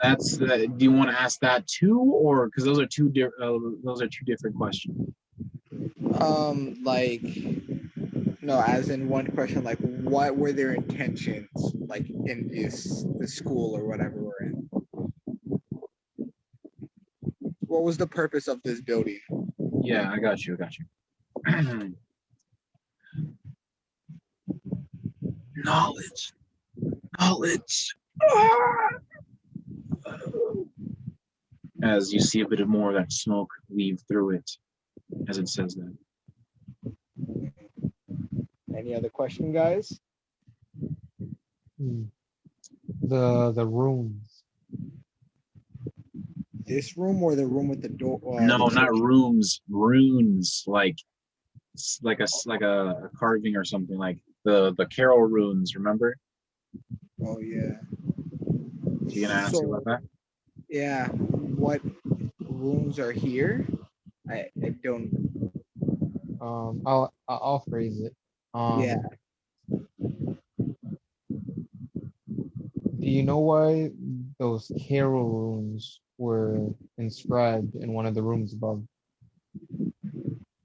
That's do you want to ask that too, or because those are two different questions? Like, no, as in one question, like, what were their intentions, like in the school or whatever we're in? What was the purpose of this building? Yeah, I got you. Knowledge. As you see a bit more of that smoke weave through it, as it says that. Any other question, guys? The runes. This room or the room with the door? No, not rooms. Runes, like a carving or something, like the Carol runes. Remember? Oh yeah. You gonna ask about that? Yeah. What rooms are here? I don't. I'll phrase it. Yeah. Do you know why those Carol runes were inscribed in one of the rooms above?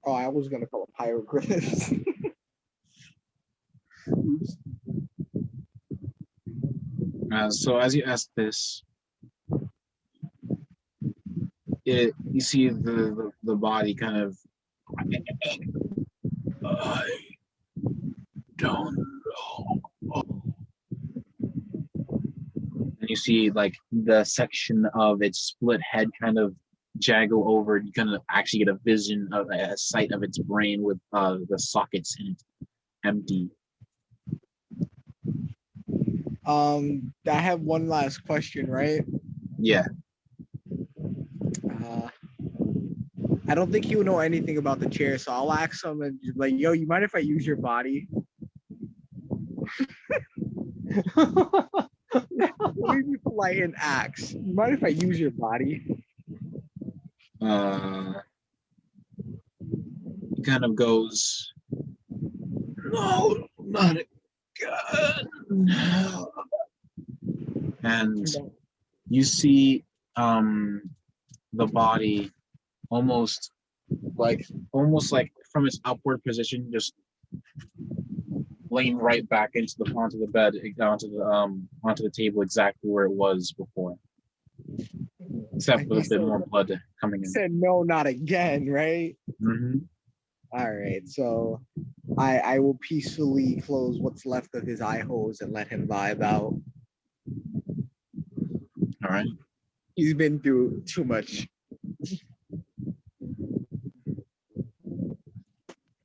Oh, I was gonna call it hieroglyphs. So as you ask this, you see the body kind of. I don't know. And you see like the section of its split head kind of jaggle over. You kind of actually get a vision of a sight of its brain with the sockets in it empty. I have one last question, right? Yeah. I don't think he would know anything about the chair, so I'll ask him and just like, yo, you mind if I use your body? Let me be polite and ask. You mind if I use your body? He kind of goes, no, not again. No. And you see the body almost like from its upward position, just laying right back onto the bed, onto the table, exactly where it was before, except with a bit more blood coming in. Said no, not again, right? Mm-hmm. All right, so I will peacefully close what's left of his eye holes and let him vibe out. All right. He's been through too much.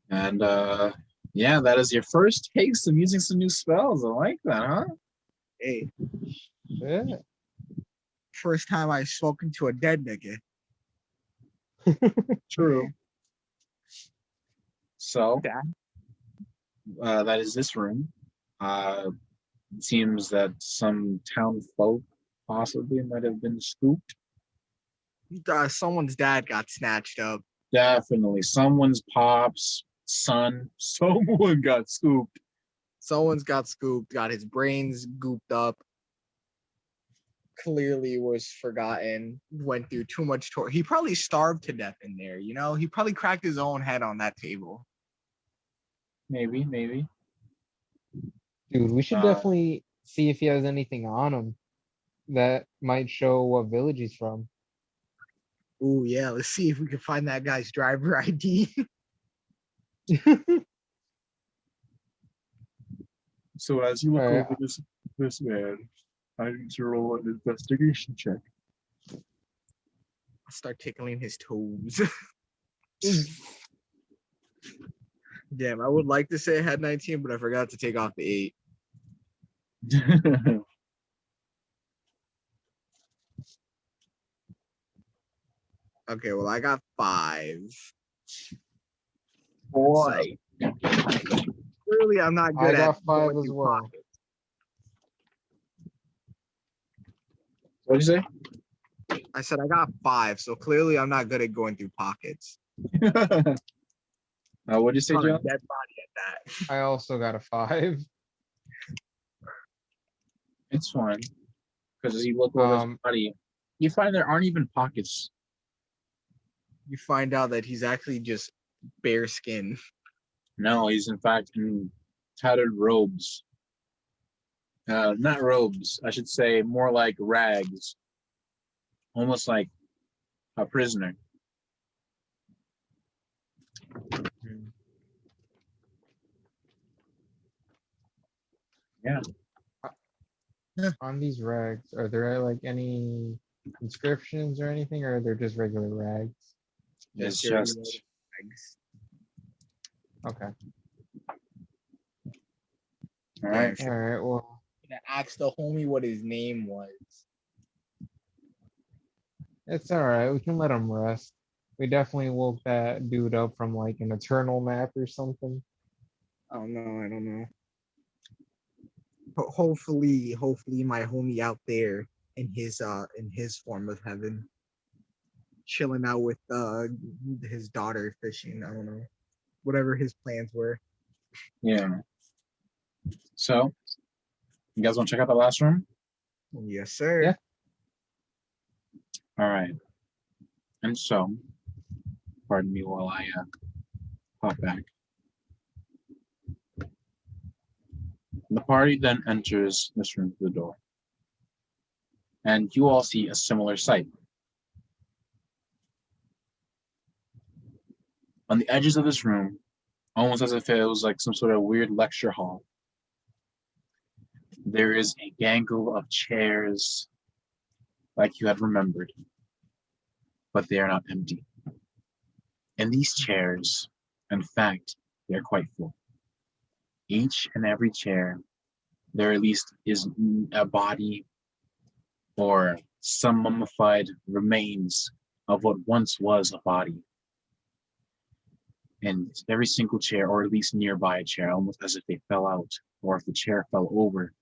And yeah, that is your first taste of using some new spells. I like that, huh? Hey, Shit. first time I spoken to a dead nigga. True. So Yeah. that is this room. It seems that some town folk possibly might have been scooped. Someone's dad got snatched up. Definitely. Someone's pop's son. Someone got scooped. Someone's got scooped, got his brains gooped up. Clearly was forgotten, went through too much torture. He probably starved to death in there, you know? He probably cracked his own head on that table. Maybe. Dude, we should Uh, definitely see if he has anything on him that might show what village he's from. Oh yeah, let's see if we can find that guy's driver ID. So as you look Alright. over this man, I need to roll an investigation check. I'll start tickling his toes. Damn, I would like to say I had 19, but I forgot to take off the 8. Okay, well I got 5. Boy. Clearly I'm not I good got at 5 going as through well. pockets. What'd you I said I got 5, so clearly I'm not good at going through pockets. say? What'd you say, Found a John? dead body at that. I also got a 5. It's fine. Because as you look over his body, you find there aren't even pockets. You find out that he's actually just bare skin. No, he's in fact in tattered robes. Not robes, I should say more like rags. Almost like a prisoner. Yeah. On these rags, are there like any inscriptions or anything, or are they just regular rags? It's dirty just rags. Okay. all right. All right. Well, To ask the homie what his name was. it's all right. We can let him rest. We definitely woke that dude up from like an eternal nap or something. Oh no, I don't know. Hopefully my homie out there in his form of heaven, chilling out with his daughter fishing. I don't know, whatever his plans were. Yeah. So, you guys want to check out the last room? Yes, sir. Yeah. All right. And so, pardon me while I hop back. The party then enters this room through the door. And you all see a similar sight. On the edges of this room, almost as if it was like some sort of weird lecture hall, there is a gangle of chairs like you had remembered, but they are not empty. And these chairs, in fact, they're quite full. Each and every chair, there at least is a body or some mummified remains of what once was a body. And every single chair, or at least nearby a chair, almost as if they fell out, or if the chair fell over.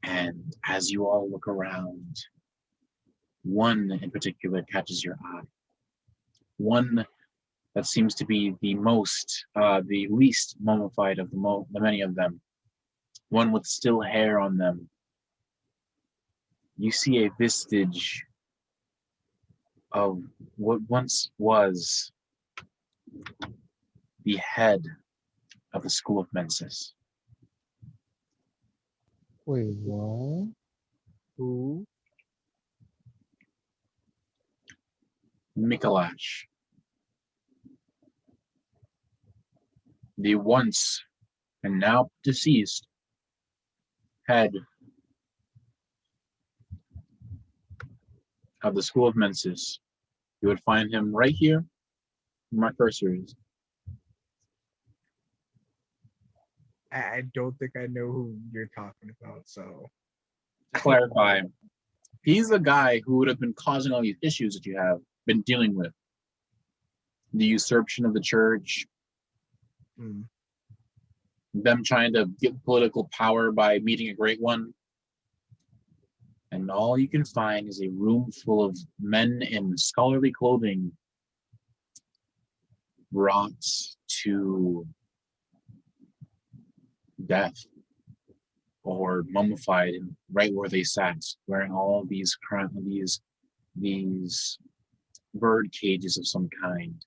And as you all look around, one in particular catches your eye. One that seems to be the least mummified of the many of them. One with still hair on them. You see a vestige of what once was the head of the School of Mensis. Wait, what? Who? Mikolash. the once and now deceased head of the School of Mensis. You would find him right here where my cursor is. I don't think I know who you're talking about. So To clarify, he's the guy who would have been causing all these issues that you have been dealing with. The usurpation of the church, mm, them trying to get political power by meeting a great one. And all you can find is a room full of men in scholarly clothing brought to death or mummified in right where they sat, wearing all of these bird cages of some kind.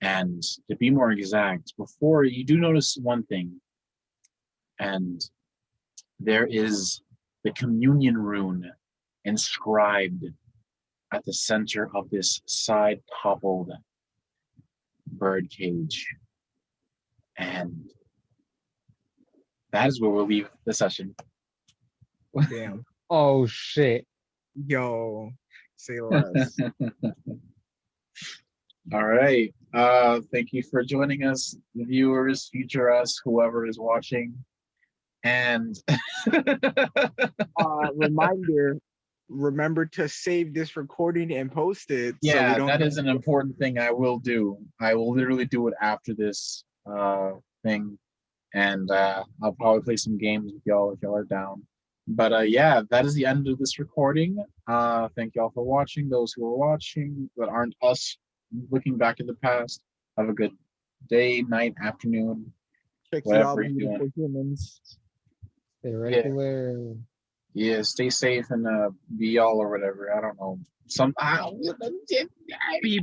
And to be more exact, before you do notice one thing, and there is the communion rune inscribed at the center of this side toppled bird cage. And that is where we'll leave the session. damn. Oh shit. Yo, say less. All right. Thank you for joining us, viewers, future us, whoever is watching. And Reminder, remember to save this recording and post it. yeah, so we don't that is an important thing I will do. I will literally do it after this thing. And I'll probably play some games with y'all if y'all are down. But yeah, that is the end of this recording. Thank y'all for watching. Those who are watching that aren't us looking back in the past, have a good day, night, afternoon, check you out, whatever you're beautiful doing. humans. Stay regular. Yeah, stay safe and be y'all or whatever. I don't know. Be